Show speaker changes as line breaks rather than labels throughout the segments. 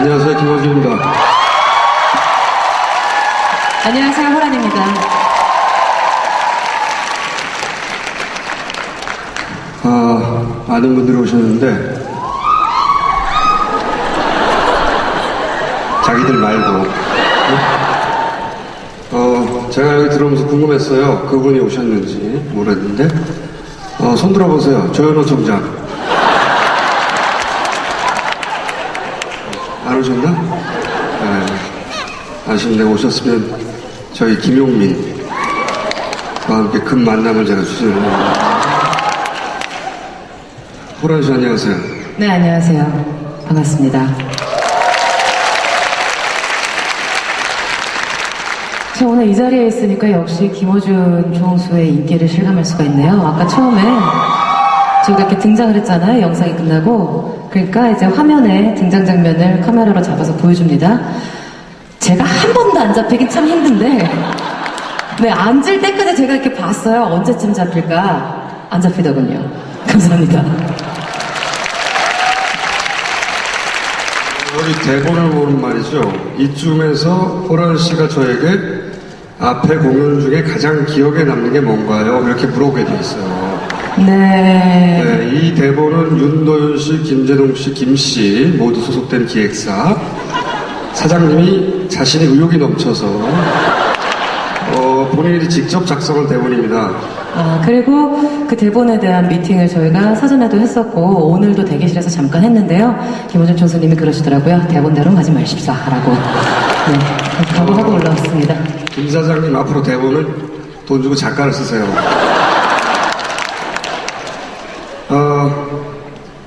안녕하세요, 김원준입니다.
안녕하세요, 호란입니다.
많은 분들이 오셨는데, 자기들 말고. 제가 여기 들어오면서 궁금했어요. 그분이 오셨는지 모르겠는데, 손 들어보세요. 조현호 총장. 안 오셨나? 네. 아쉽네. 오셨으면 저희 김용민과 함께 급 만남을 제가 추진합니다. 호란 씨 안녕하세요.
네, 안녕하세요. 반갑습니다. 저 오늘 이 자리에 있으니까 역시 김어준 총수의 인기를 실감할 수가 있네요. 아까 처음에 저희가 이렇게 등장을 했잖아요. 영상이 끝나고. 그러니까 이제 화면에 등장 장면을 카메라로 잡아서 보여줍니다. 제가 한 번도 안 잡히긴 참 힘든데, 네, 앉을 때까지 제가 이렇게 봤어요. 언제쯤 잡힐까? 안 잡히더군요. 감사합니다.
여기 대본을 보면 말이죠. 이쯤에서 호란 씨가 저에게 앞에 공연 중에 가장 기억에 남는 게 뭔가요? 이렇게 물어보게 돼 있어요.
네.
이 대본은 윤도현 씨, 김재동 씨, 김 씨 모두 소속된 기획사 사장님이 자신이 의욕이 넘쳐서 본인이 직접 작성한 대본입니다.
그리고 그 대본에 대한 미팅을 저희가 사전에도 했었고 오늘도 대기실에서 잠깐 했는데요. 김어준 총수님이 그러시더라고요. 대본대로 가지 마십사 라고. 네, 각오하고 올라왔습니다.
김 사장님 앞으로 대본을 돈 주고 작가를 쓰세요.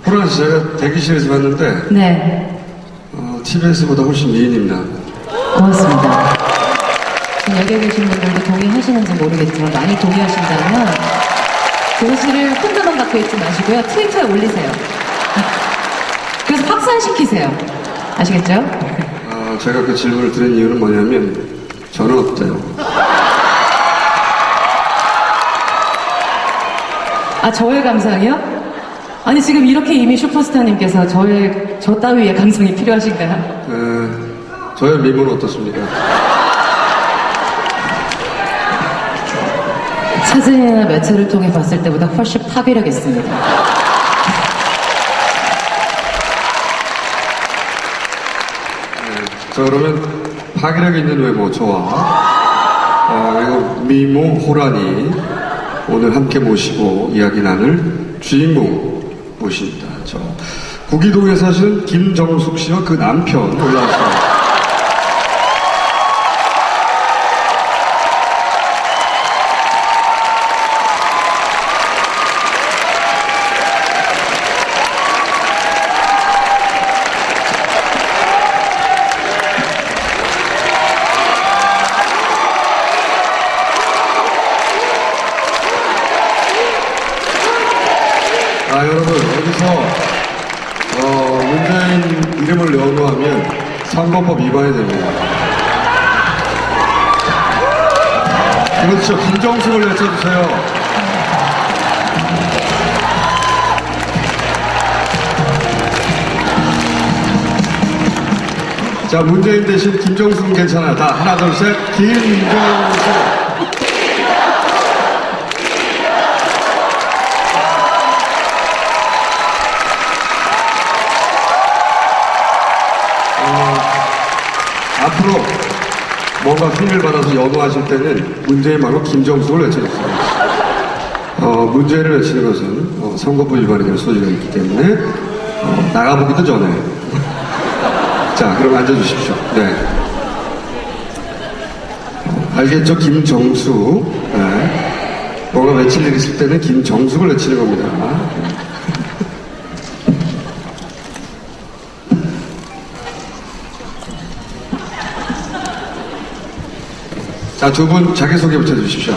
호란 씨 제가 대기실에서 봤는데
네,
TBS보다 훨씬 미인입니다.
고맙습니다. 지금 여기 계신 분들도 동의하시는지 모르겠지만 많이 동의하신다면 교실을 혼자만 갖고 있지 마시고요. 트위터에 올리세요. 그래서 확산시키세요. 아시겠죠?
제가 그 질문을 드린 이유는 뭐냐면 저는 어때요?
저의 감상이요? 아니 지금 이렇게 이미 슈퍼스타님께서 저 따위의 감성이 필요하신가요?
저의 미모는 어떻습니까?
사진이나 매체를 통해 봤을 때보다 훨씬 파괴력 있습니다.
자 그러면 파괴력 있는 외모 저와 그리고 미모 호란이 오늘 함께 모시고 이야기 나눌 주인공 모십니다. 저 구기동에 사시는 김정숙 씨와 그 남편 올라왔습니다. 여러분, 여기서, 문재인 이름을 연호하면 선거법 위반이 됩니다. 그렇죠. 김정숙을 외쳐주세요. 자, 문재인 대신 김정숙은 괜찮아요. 다 하나, 둘, 셋. 김정숙. 앞으로 뭔가 힘을 받아서 연호하실 때는 문재인 말고 김정숙을 외쳐주세요. 문재인을 외치는 것은 선거법 위반이 될 소지가 있기 때문에 나가보기도 전에 자 그럼 앉아주십시오. 네. 알겠죠? 김정숙. 네. 뭔가 외칠 일 있을 때는 김정숙을 외치는 겁니다. 자, 두 분 자기소개부터 해주십시오.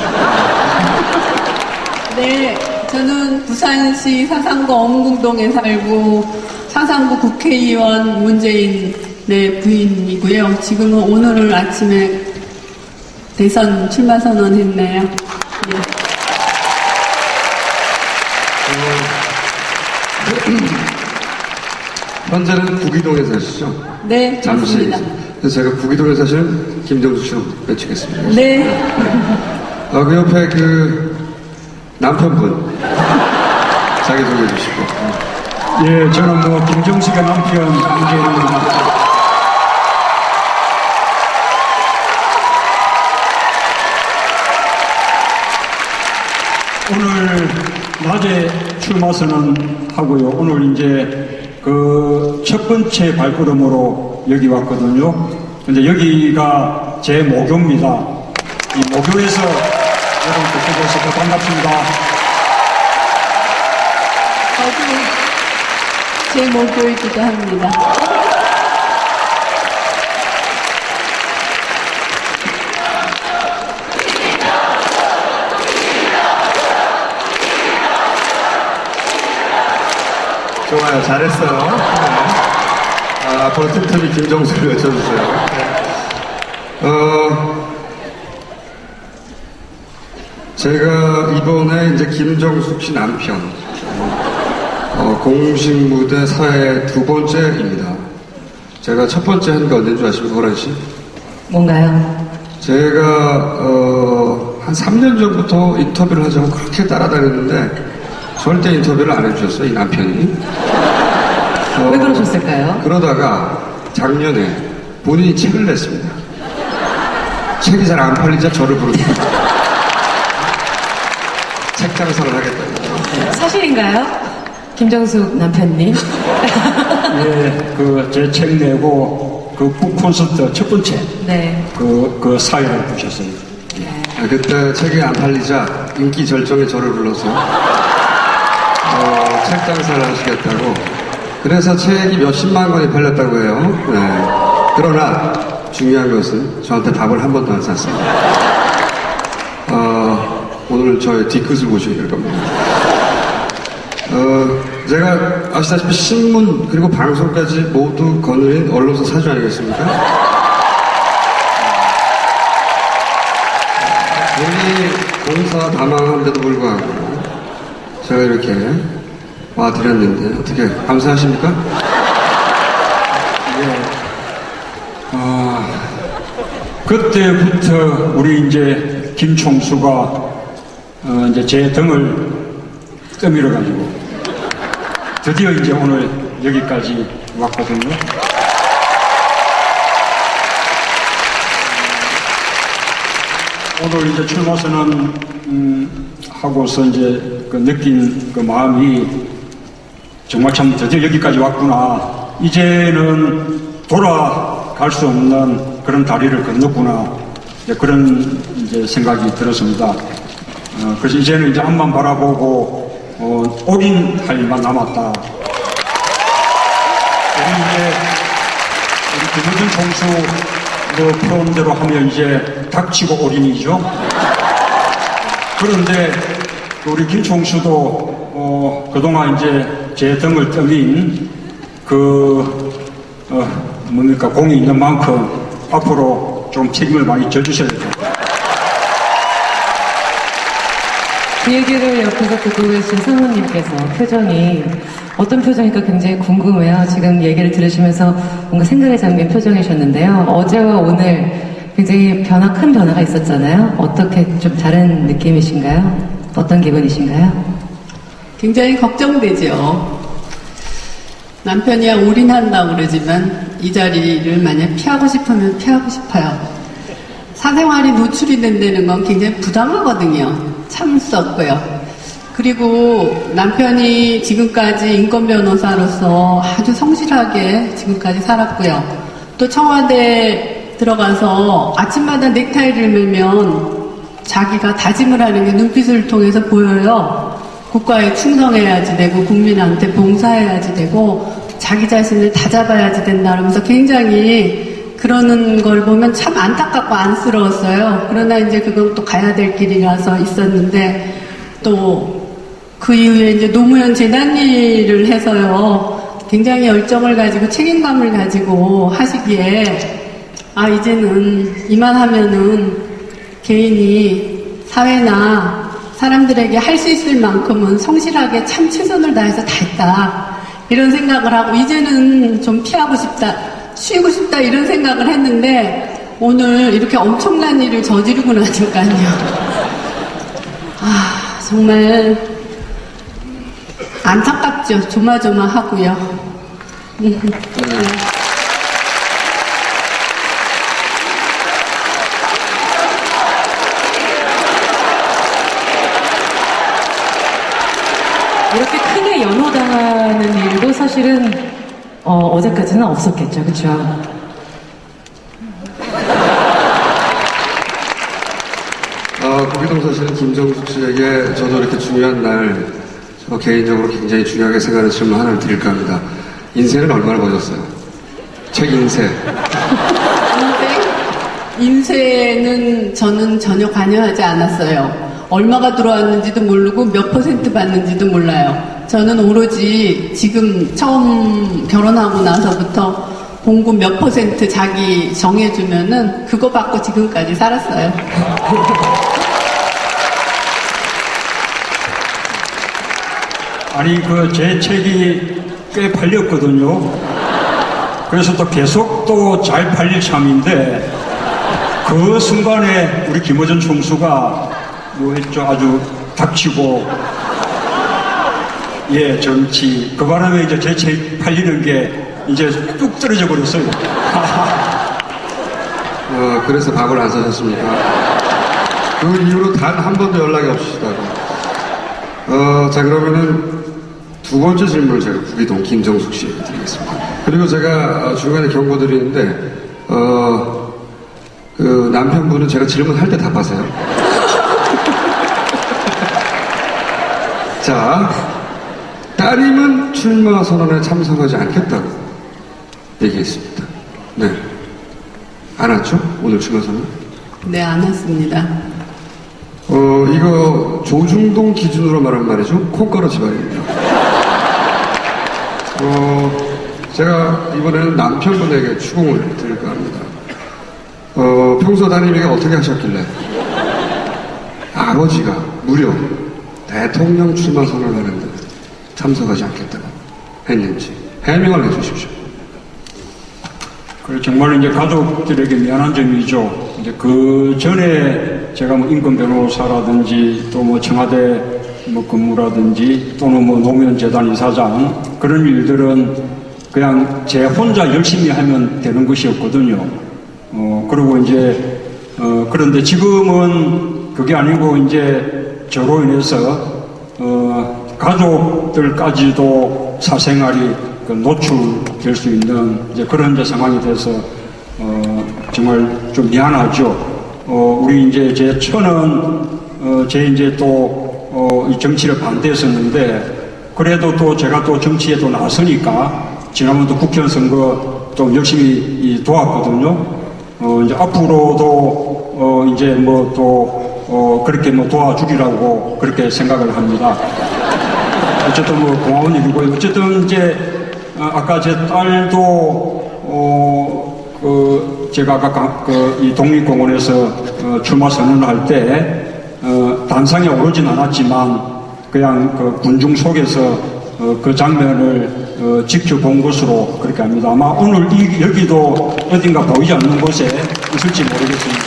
네, 저는 부산시 사상구 엄궁동에 살고 사상구 국회의원 문재인의 부인이고요. 지금은 오늘 아침에 대선 출마 선언했네요. 네.
현재는 구기동에 사시죠?
네,
잠시.
맞습니다.
그래서 제가 구기동에 사시는 김정수 씨로 외치겠습니다.
네.
그 옆에 그 남편분 자기 소개해 주시고.
예, 저는 뭐 김정식의 남편 문재인입니다. 오늘 낮에 출마 선언하고요. 오늘 이제 그 첫 번째 발걸음으로 여기 왔거든요. 근데 여기가 제 모교입니다. 이 모교에서 여러분 뵙게 돼서 더 반갑습니다.
저도 제 목표이기도 합니다.
좋아요. 잘했어요. 네. 앞으로 틈틈이 김정수를 외쳐주세요. 제가 이번에 이제 김정숙 씨 남편, 공식 무대 사회 두 번째입니다. 제가 첫 번째 한 게 언제인 줄 아십니까, 호란 씨?
뭔가요?
제가, 한 3년 전부터 인터뷰를 하자고 그렇게 따라다녔는데, 절대 인터뷰를 안 해주셨어요, 이 남편이.
왜 그러셨을까요?
그러다가 작년에 본인이 책을 냈습니다. 책이 잘 안 팔리자 저를 부릅니다. 책 장사를 하겠다고.
사실인가요? 김정숙 남편님?
예, 그 제 책 내고 그 북 콘서트 첫 번째
네.
그 사회를 보셨어요.
그때 책이 안 팔리자 인기 절정에 저를 불러서 책 장사를 하시겠다고. 그래서 책이 몇십만 권이 팔렸다고 해요. 네. 그러나 중요한 것은 저한테 밥을 한 번도 안 샀습니다. 오늘 저의 뒤끝을 보시게 될 겁니다. 제가 아시다시피 신문 그리고 방송까지 모두 거느린 언론사 사주 아니겠습니까? 괜히 공사 다망한데도 불구하고 제가 이렇게 와드렸는데 어떻게 감사하십니까?
그때부터 우리 이제 김총수가 이제 제 등을 떠밀어 가지고 드디어 이제 오늘 여기까지 왔거든요. 오늘 이제 출마 선언 하고서 이제 그 느낀 그 마음이 정말 참 드디어 여기까지 왔구나. 이제는 돌아갈 수 없는 그런 다리를 건넜구나. 이제 그런 이제 생각이 들었습니다. 그래서 이제는 이제 앞만 바라보고 올인할 일만 남았다. 우리 이제 우리 김우준 총수 뭐 프로그램대로 하면 이제 닥치고 올인이죠. 그런데 우리 김 총수도 그동안 이제 제 등을 떠민 뭡니까 공이 있는 만큼 앞으로 좀 책임을 많이 져주셔야 돼요.
그 얘기를 옆에서 듣고 계신 사모님께서 표정이 어떤 표정일까 굉장히 궁금해요. 지금 얘기를 들으시면서 뭔가 생각에 잠긴 표정이셨는데요. 어제와 오늘 굉장히 큰 변화가 있었잖아요. 어떻게 좀 다른 느낌이신가요? 어떤 기분이신가요?
굉장히 걱정되죠. 남편이야 올인한다고 그러지만 이 자리를 만약 피하고 싶으면 피하고 싶어요. 사생활이 노출이 된다는 건 굉장히 부당하거든요. 참을 수 없고요. 그리고 남편이 지금까지 인권 변호사로서 아주 성실하게 지금까지 살았고요. 또 청와대 들어가서 아침마다 넥타이를 매면 자기가 다짐을 하는 게 눈빛을 통해서 보여요. 국가에 충성해야지 되고 국민한테 봉사해야지 되고 자기 자신을 다잡아야지 된다 그러면서 굉장히 그러는 걸 보면 참 안타깝고 안쓰러웠어요. 그러나 이제 그건 또 가야 될 길이라서 있었는데 또 그 이후에 이제 노무현 재단 일을 해서요. 굉장히 열정을 가지고 책임감을 가지고 하시기에 이제는 이만하면은 개인이 사회나 사람들에게 할 수 있을 만큼은 성실하게 참 최선을 다해서 다 했다. 이런 생각을 하고 이제는 좀 피하고 싶다, 쉬고 싶다 이런 생각을 했는데 오늘 이렇게 엄청난 일을 저지르고 나니까요. 정말 안타깝죠. 조마조마하고요.
이렇게 크게 연호당하는 일도 사실은 어제까지는 없었겠죠, 그렇죠?
고기동 사실은 김정숙 씨에게 저도 이렇게 중요한 날, 저 개인적으로 굉장히 중요하게 생각하는 질문 하나를 드릴까 합니다. 인쇄는 얼마나 버셨어요? 책 인쇄.
인쇄는 저는 전혀 관여하지 않았어요. 얼마가 들어왔는지도 모르고 몇 % 받는지도 몰라요. 저는 오로지 지금 처음 결혼하고 나서부터 봉급 몇 % 자기 정해주면은 그거 받고 지금까지 살았어요.
아니 그 제 책이 꽤 팔렸거든요. 그래서 또 계속 또 잘 팔릴 참인데 그 순간에 우리 김어준 총수가 뭐 했죠? 아주 닥치고 예 정치 그 바람에 이제 제 책 팔리는 게 이제 뚝 떨어져 버렸어요.
그래서 밥을 안 사셨습니까? 그 이후로 단 한 번도 연락이 없으시다고. 자, 그러면은 두 번째 질문을 제가 구기동 김정숙 씨에게 드리겠습니다. 그리고 제가 중간에 경고 드리는데, 그 남편분은 제가 질문할 때 답하세요. 자, 따님은 출마 선언에 참석하지 않겠다고 얘기했습니다. 네. 안 왔죠? 오늘 출마 선언?
네, 안 했습니다.
이거 조중동 기준으로 말하면 말이죠. 콩가루 집안입니다. 제가 이번에는 남편분에게 추궁을 드릴까 합니다. 평소 따님에게 어떻게 하셨길래 아버지가 무려 대통령 출마 선언을 하는데 참석하지 않겠다고 했는지 해명을 해주십시오.
그리고 정말 이제 가족들에게 미안한 점이죠. 이제 그 전에 제가 뭐 인권 변호사라든지 또 뭐 청와대 뭐 근무라든지 또는 뭐 노무현재단 이사장 그런 일들은 그냥 제 혼자 열심히 하면 되는 것이었거든요. 그리고 이제 그런데 지금은 그게 아니고 이제 저로 인해서 가족들까지도 사생활이 노출될 수 있는 이제 그런 이제 상황이 돼서 정말 좀 미안하죠. 우리 이제 제 처는 제 이제 또 이 정치를 반대했었는데 그래도 또 제가 또 정치에 또 나서니까 지난번도 국회의원 선거 좀 열심히 도왔거든요. 이제 앞으로도 이제 뭐 또 그렇게 뭐 도와주리라고 그렇게 생각을 합니다. 어쨌든 뭐 고마운 일이고요. 어쨌든 이제 아까 제 딸도 제가 아까 이 독립공원에서 출마 선언할 때 단상에 오르진 않았지만 그냥 그 군중 속에서 그 장면을 지켜본 것으로 그렇게 합니다. 아마 오늘 여기도 어딘가 보이지 않는 곳에 있을지 모르겠습니다.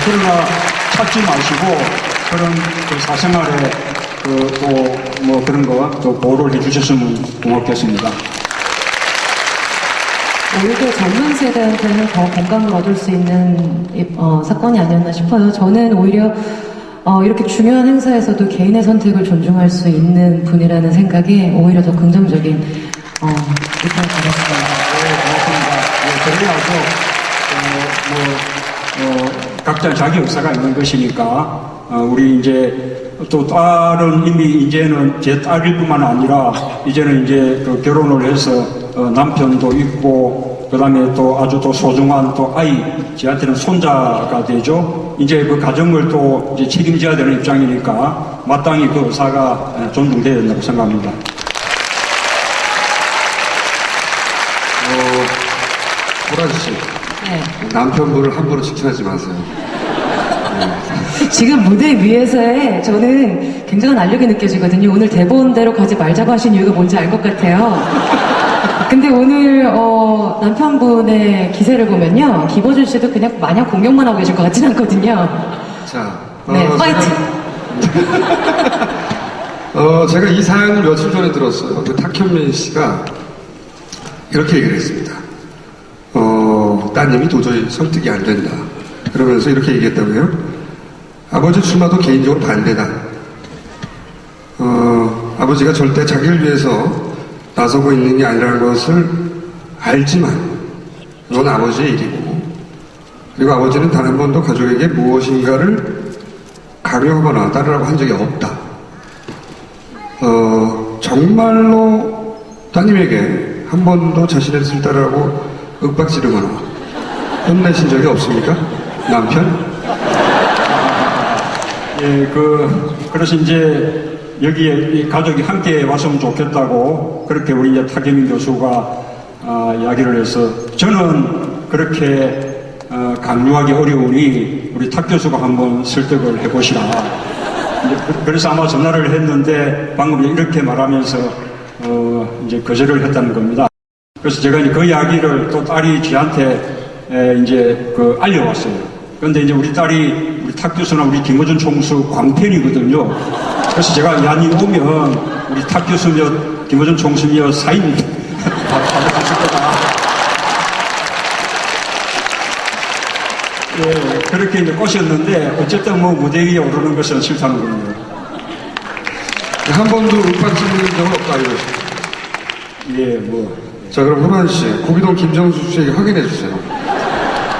그러나 찾지 마시고 그런 그 사생활에 또 뭐 그런 거 또 보호를 해주셨으면 고맙겠습니다.
오히려 젊은 세대한테는 더 공감을 얻을 수 있는 사건이 아니었나 싶어요. 저는 오히려 이렇게 중요한 행사에서도 개인의 선택을 존중할 수 있는 분이라는 생각에 오히려 더 긍정적인 입장을 가졌습니다.
네, 고맙습니다. 그래야죠. 각자 자기 역사가 있는 것이니까 우리 이제 또 딸은 이미 이제는 제 딸일 뿐만 아니라 이제는 이제 그 결혼을 해서 남편도 있고 그다음에 또 아주 또 소중한 또 아이 저한테는 손자가 되죠. 이제 그 가정을 또 이제 책임져야 되는 입장이니까 마땅히 그 의사가 존중되어야 된다고 생각합니다.
보라지 씨,
네.
남편분을 함부로 칭찬하지 마세요. 네.
지금 무대 위에서의 저는 굉장한 알력이 느껴지거든요. 오늘 대본대로 가지 말자고 하신 이유가 뭔지 알 것 같아요. 근데 오늘 남편분의 기세를 보면요. 김호준 씨도 그냥 마냥 공격만 하고 계실 것 같진 않거든요.
자,
네, 파이팅!
제가 이 사연을 며칠 전에 들었어요. 그 탁현민 씨가 이렇게 얘기를 했습니다. 따님이 도저히 설득이 안 된다. 그러면서 이렇게 얘기했다고요. 아버지 출마도 개인적으로 반대다. 아버지가 절대 자기를 위해서 나서고 있는 게 아니라는 것을 알지만 이건 아버지의 일이고, 그리고 아버지는 단 한 번도 가족에게 무엇인가를 강요하거나 따르라고 한 적이 없다. 정말로 따님에게 한 번도 자신의 뜻을 따르라고 윽박지르거나 혼내신 적이 없습니까? 남편?
예, 그래서 이제 여기에 이 가족이 함께 왔으면 좋겠다고 그렇게 우리 이제 탁현민 교수가 이야기를 해서 저는 그렇게 강요하기 어려우니 우리 탁 교수가 한번 설득을 해보시라. 그래서 아마 전화를 했는데 방금 이렇게 말하면서 이제 거절을 했다는 겁니다. 그래서 제가 이제 그 이야기를 또 딸이 지한테 이제 알려왔어요. 그런데 이제 우리 딸이 우리 탁 교수나 우리 김호준 총수 광팬이거든요. 그래서 제가 야니 오면 우리 탁 교수며 김호준 총수며 사인 받아주실 거다. 예, 그렇게 이제 꼬셨는데 어쨌든 뭐 무대 위에 오르는 것은 싫다는군요.
한 번도 윽박지르는 적은 없다 이거죠.
예, 뭐.
자, 그럼 호란 씨, 고기동 김정수 씨에게 확인해 주세요.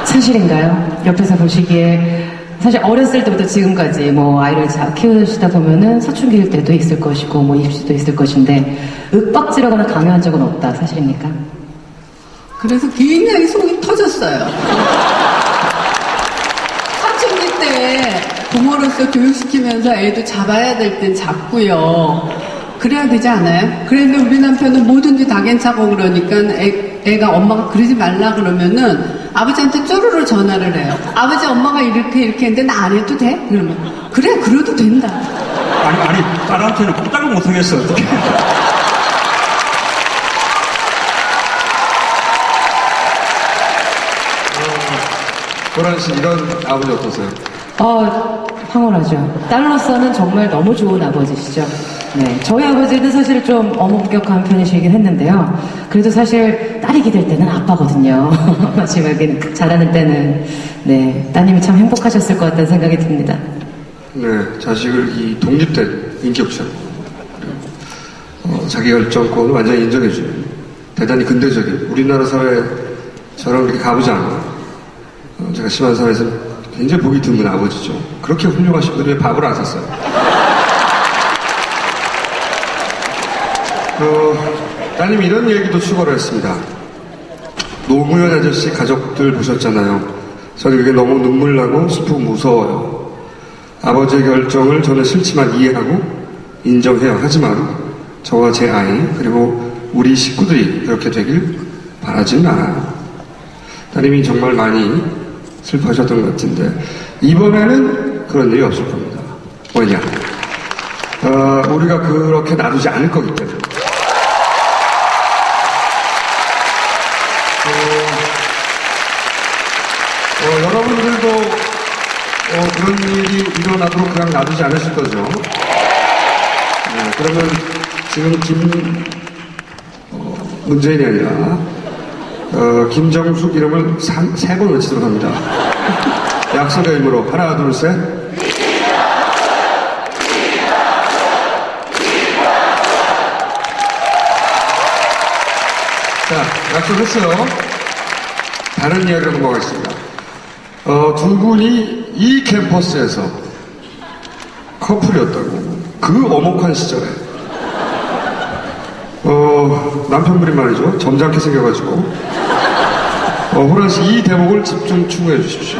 사실인가요? 옆에서 보시기에 사실 어렸을 때부터 지금까지 뭐 아이를 키우시다 보면은 사춘기일 때도 있을 것이고 뭐 입시도 있을 것인데 윽박지르거나 강요한 적은 없다. 사실입니까?
그래서 굉장히 속이 터졌어요. 사춘기 때 부모로서 교육시키면서 애도 잡아야 될 땐 잡고요. 그래야 되지 않아요? 그런데 우리 남편은 뭐든지 다 괜찮고 그러니까 애가 엄마가 그러지 말라 그러면은 아버지한테 쪼르르 전화를 해요. 아버지 엄마가 이렇게 했는데 나 안 해도 돼? 그러면 그래 그래도 된다.
아니 딸한테는 꼼짝을 못하겠어. 어떡해.
호란 씨, 이런 아버지 어떠세요?
황홀하죠. 딸로서는 정말 너무 좋은 아버지시죠. 네, 저희 아버지는 사실 좀 엄격한 편이시긴 했는데요. 그래도 사실 딸이 기댈 때는 아빠거든요. 마지막에는 잘하는 때는 네, 따님이 참 행복하셨을 것 같다는 생각이 듭니다.
네, 자식을 이 독립된 인격체로 자기 결정권을 완전히 인정해주는 대단히 근대적인 우리나라 사회에 저런 이렇게 가보장 제가 심한 사회에서 굉장히 보기 드문 아버지죠. 그렇게 훌륭하신 분이 왜 밥을 안 샀어요? 따님이 이런 얘기도 추가를 했습니다. 노무현 아저씨 가족들 보셨잖아요. 저는 그게 너무 눈물 나고 슬프고 무서워요. 아버지의 결정을 저는 싫지만 이해하고 인정해요. 하지만 저와 제 아이 그리고 우리 식구들이 그렇게 되길 바라지는 않아요. 따님이 정말 많이 슬퍼하셨던 것 같은데 이번에는 그런 일이 없을 겁니다. 왜냐? 우리가 그렇게 놔두지 않을 거기 때문에. 여러분들도 그런 일이 일어나도록 그냥 놔두지 않으실 거죠? 네, 그러면 지금 문재인이 아니라 김정숙 이름을 3번 외치도록 합니다. 약속의 의무로 하나 둘 셋. 자, 약속했어요. 다른 이야기로 넘어가겠습니다. 두 분이 이 캠퍼스에서 커플이었다고. 그 엄혹한 시절에. 남편분이 말이죠. 점잖게 생겨가지고. 호란 씨, 이 대목을 집중 추구해 주십시오.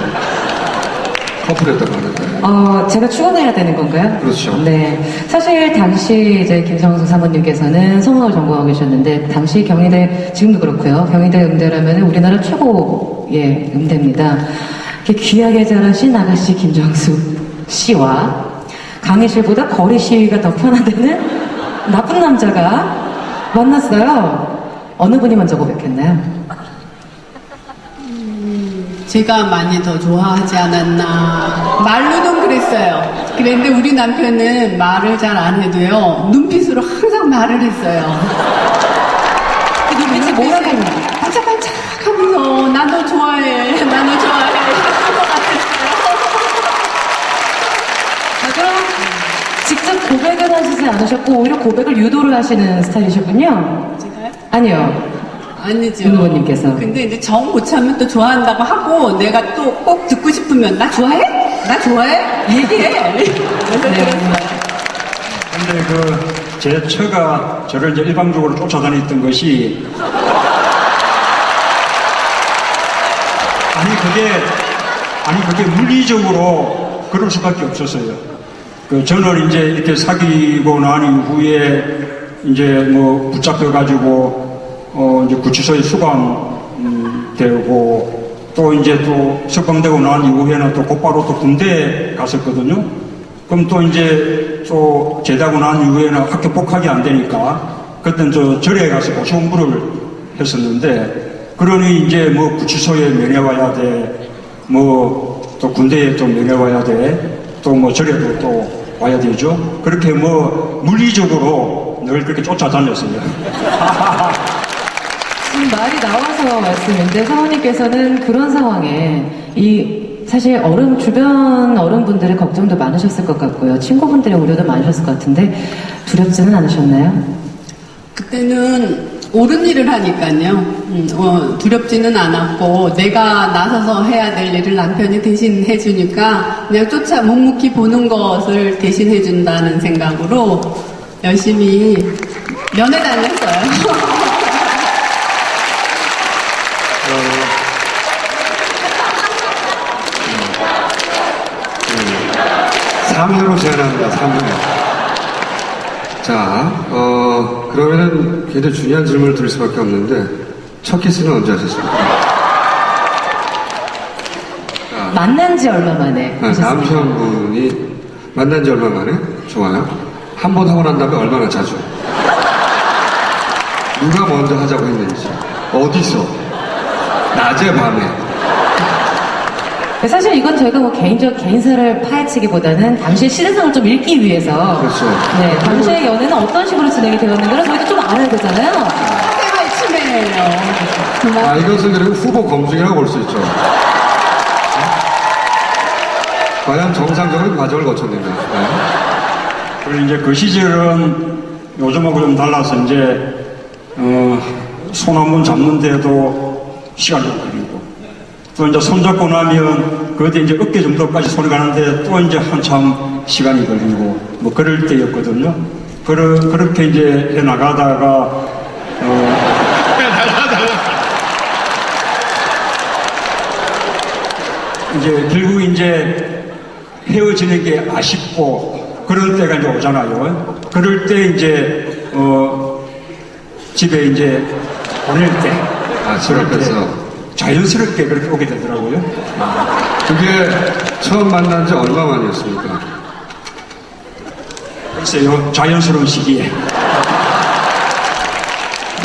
커플이었다고 하는데.
제가 추원해야 되는 건가요?
그렇죠.
네. 사실 당시 이제 김성수 사모님께서는 성악을 전공하고 계셨는데, 당시 경희대, 지금도 그렇고요. 경희대 음대라면 우리나라 최고의 음대입니다. 이렇게 귀하게 자라신 아가씨 김정수 씨와 강의실보다 거리 시위가 더 편하다는 나쁜 남자가 만났어요. 어느 분이 먼저 고백했나요?
제가 많이 더 좋아하지 않았나. 말로는 그랬어요. 그런데 우리 남편은 말을 잘 안 해도요, 눈빛으로 항상 말을 했어요. 그 눈빛이 뭐라고 반짝반짝 하면서, 나 너 좋아해, 나 너 좋아해. 이런 것 같았어요.
아, 그럼 직접 고백을 하시지 않으셨고 오히려 고백을 유도를 하시는 스타일이셨군요?
제가요?
아니요.
아니죠.
윤 의원님께서.
근데 이제 정 못 참으면 또 좋아한다고 하고, 내가 또 꼭 듣고 싶으면, 나 좋아해? 나 좋아해? 얘기해. 그래서 그랬어요.
근데 제 처가 저를 이제 일방적으로 쫓아다녔던 것이 그게 물리적으로 그럴 수밖에 없었어요. 저는 이제 이렇게 사귀고 난 이후에 이제 뭐 붙잡혀가지고 이제 구치소에 수감되고 또 이제 또 석방되고 난 이후에는 또 곧바로 또 군대에 갔었거든요. 그럼 또 이제 또 제대하고 난 이후에는 학교 복학이 안 되니까 그때는 저 절에 가서 고시 공부를 했었는데 그러니 이제 뭐 구치소에 면회와야 돼, 뭐 또 군대에 또 면회와야 돼, 또 뭐 절에도 또 와야 되죠. 그렇게 뭐 물리적으로 늘 그렇게 쫓아다녔어요.
지금 말이 나와서 말씀인데 사모님께서는 그런 상황에 사실 주변 어른분들의 걱정도 많으셨을 것 같고요. 친구분들의 우려도 많으셨을 것 같은데 두렵지는 않으셨나요?
그때는 옳은 일을 하니까요. 두렵지는 않았고 내가 나서서 해야 될 일을 남편이 대신 해주니까 그냥 묵묵히 보는 것을 대신 해준다는 생각으로 열심히 면회 다녔어요.
삼회로 제안합니다. 3회. 자, 그러면은 굉장히 중요한 질문을 드릴 수밖에 없는데, 첫 키스는 언제 하셨습니까?
만난 지 얼마 만에 하셨습니까?
남편분이 만난 지 얼마 만에? 좋아요. 한 번 하고 난 다음에 얼마나 자주? 누가 먼저 하자고 했는지, 어디서, 낮에 밤에.
사실 이건 저희가 뭐 개인사를 파헤치기보다는 당시의 시대상을 좀 읽기 위해서.
그렇죠.
네, 당시의 연애는 어떤 식으로 진행이 되었는가를 저희도 좀 알아야 되잖아요.
사생활 침해예요.
이것은 그리고 후보 검증이라고 볼 수 있죠. 과연 정상적인 과정을 거쳤는가. 네.
그리고 이제 그 시절은 요즘하고 좀 달라서 이제 손 한 번 잡는데도 시간이 걸리고 또 이제 손잡고 나면 그때 이제 어깨 정도까지 손이 가는데 또 이제 한참 시간이 걸리고 뭐 그럴 때였거든요. 그렇게 이제 해 나가다가 이제 결국 이제 헤어지는 게 아쉽고 그럴 때가 이제 오잖아요. 그럴 때 이제 집에 이제 보낼 때
집 앞에서.
자연스럽게 그렇게 오게 되더라고요.
그게 처음 만난 지 얼마 만이었습니까?
글쎄요, 자연스러운 시기에.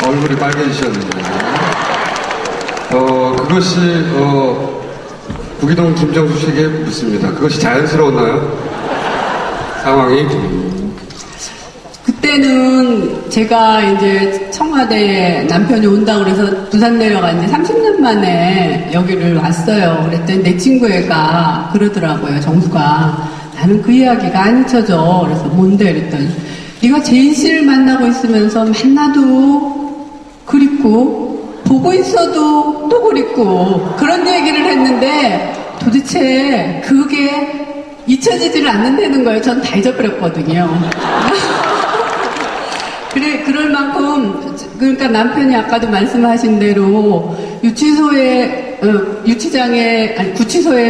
얼굴이 빨개지셨는데. 그것이, 구기동 김정수 씨에게 묻습니다. 그것이 자연스러웠나요? 상황이?
그때는 제가 이제 청와대에 남편이 온다고 그래서 부산 내려간 지 30년 만에 여기를 왔어요. 그랬더니 내 친구 애가 그러더라고요. 정수가. 나는 그 이야기가 안 잊혀져. 그래서 뭔데? 그랬더니 네가 제인 씨를 만나고 있으면서 만나도 그립고 보고 있어도 또 그립고 그런 얘기를 했는데 도대체 그게 잊혀지지를 않는다는 거예요. 전 다 잊어버렸거든요. 그럴 만큼, 그러니까 남편이 아까도 말씀하신 대로 구치소에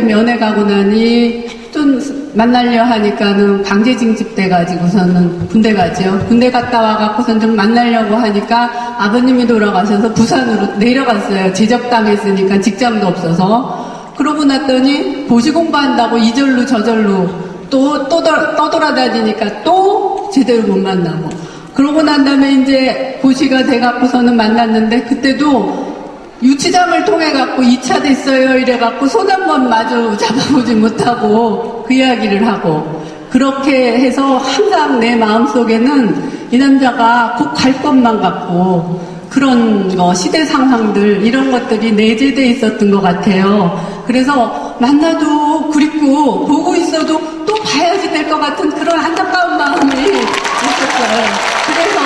면회 가고 나니 좀 만나려 하니까는 강제 징집돼가지고서는 군대 가죠. 군대 갔다 와갖고선 좀 만나려고 하니까 아버님이 돌아가셔서 부산으로 내려갔어요. 제적당했으니까 직장도 없어서. 그러고 났더니 고시 공부한다고 이절로 저절로 떠돌아다니니까 또 제대로 못 만나고. 그러고 난 다음에 이제 고시가 돼갖고서는 만났는데, 그때도 유치장을 통해갖고 2차 됐어요 이래갖고 손 한 번 마주 잡아보지 못하고 그 이야기를 하고, 그렇게 해서 항상 내 마음속에는 이 남자가 꼭 갈 것만 같고, 그런 거, 시대 상황들, 이런 것들이 내재돼 있었던 것 같아요. 그래서 만나도 그립고, 보고 있어도 또 봐야지 될 것 같은 그런 안타까운 마음이 있었어요. 그래서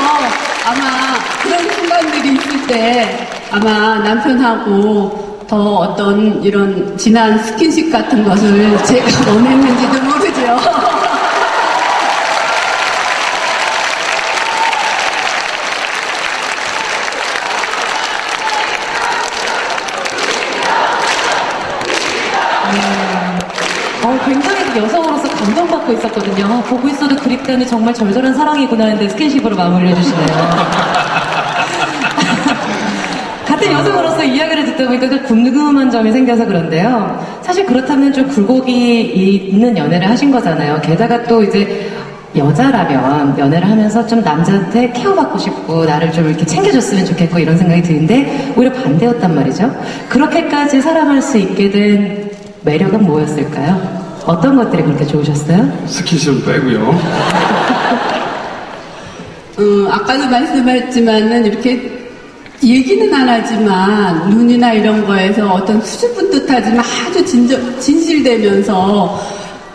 아마 그런 순간들이 있을 때 아마 남편하고 더 어떤 이런 진한 스킨십 같은 것을 제가 원했는지도 모르죠.
굉장히 여성으로서 감동받고 있었거든요. 보고 있어도 그립다니 정말 절절한 사랑이구나 했는데 스킨십으로 마무리를 해주시네요. 같은 여성으로서 이야기를 듣다 보니까 좀 궁금한 점이 생겨서 그런데요. 사실 그렇다면 좀 굴곡이 있는 연애를 하신 거잖아요. 게다가 또 이제 여자라면 연애를 하면서 좀 남자한테 케어받고 싶고 나를 좀 이렇게 챙겨줬으면 좋겠고 이런 생각이 드는데 오히려 반대였단 말이죠. 그렇게까지 사랑할 수 있게 된 매력은 뭐였을까요? 어떤 것들이 그렇게 좋으셨어요?
스킨십은 빼고요.
아까도 말씀했지만은 이렇게 얘기는 안 하지만 눈이나 이런 거에서 어떤 수줍은 듯하지만 아주 진실되면서,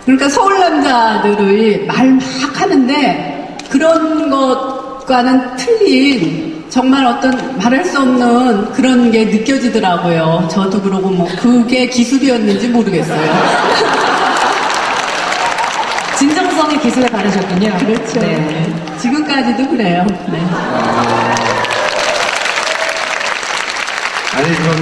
그러니까 서울 남자들의 말 막 하는데 그런 것과는 틀린 정말 어떤 말할 수 없는 그런 게 느껴지더라고요. 저도 그러고 뭐 그게 기술이었는지 모르겠어요.
진정성의 기술에 바르셨군요.
그렇죠.
네.
지금까지도 그래요. 네.
아니, 그럼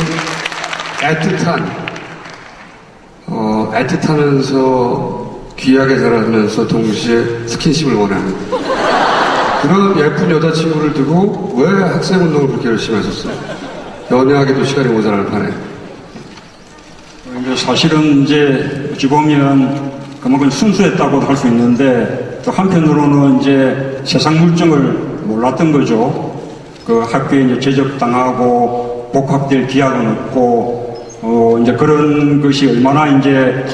애틋하면서 귀하게 자라면서 동시에 스킨십을 원하는 그런 예쁜 여자친구를 두고 왜 학생운동을 그렇게 열심히 하셨어요? 연애하기도 시간이 모자랄 판에.
이제 사실은 이제 어찌 보면 그만큼 순수했다고도 할 수 있는데, 또 한편으로는 이제 세상 물정을 몰랐던 거죠. 그 학교에 이제 제적당하고 복학될 기약은 없고, 이제 그런 것이 얼마나 이제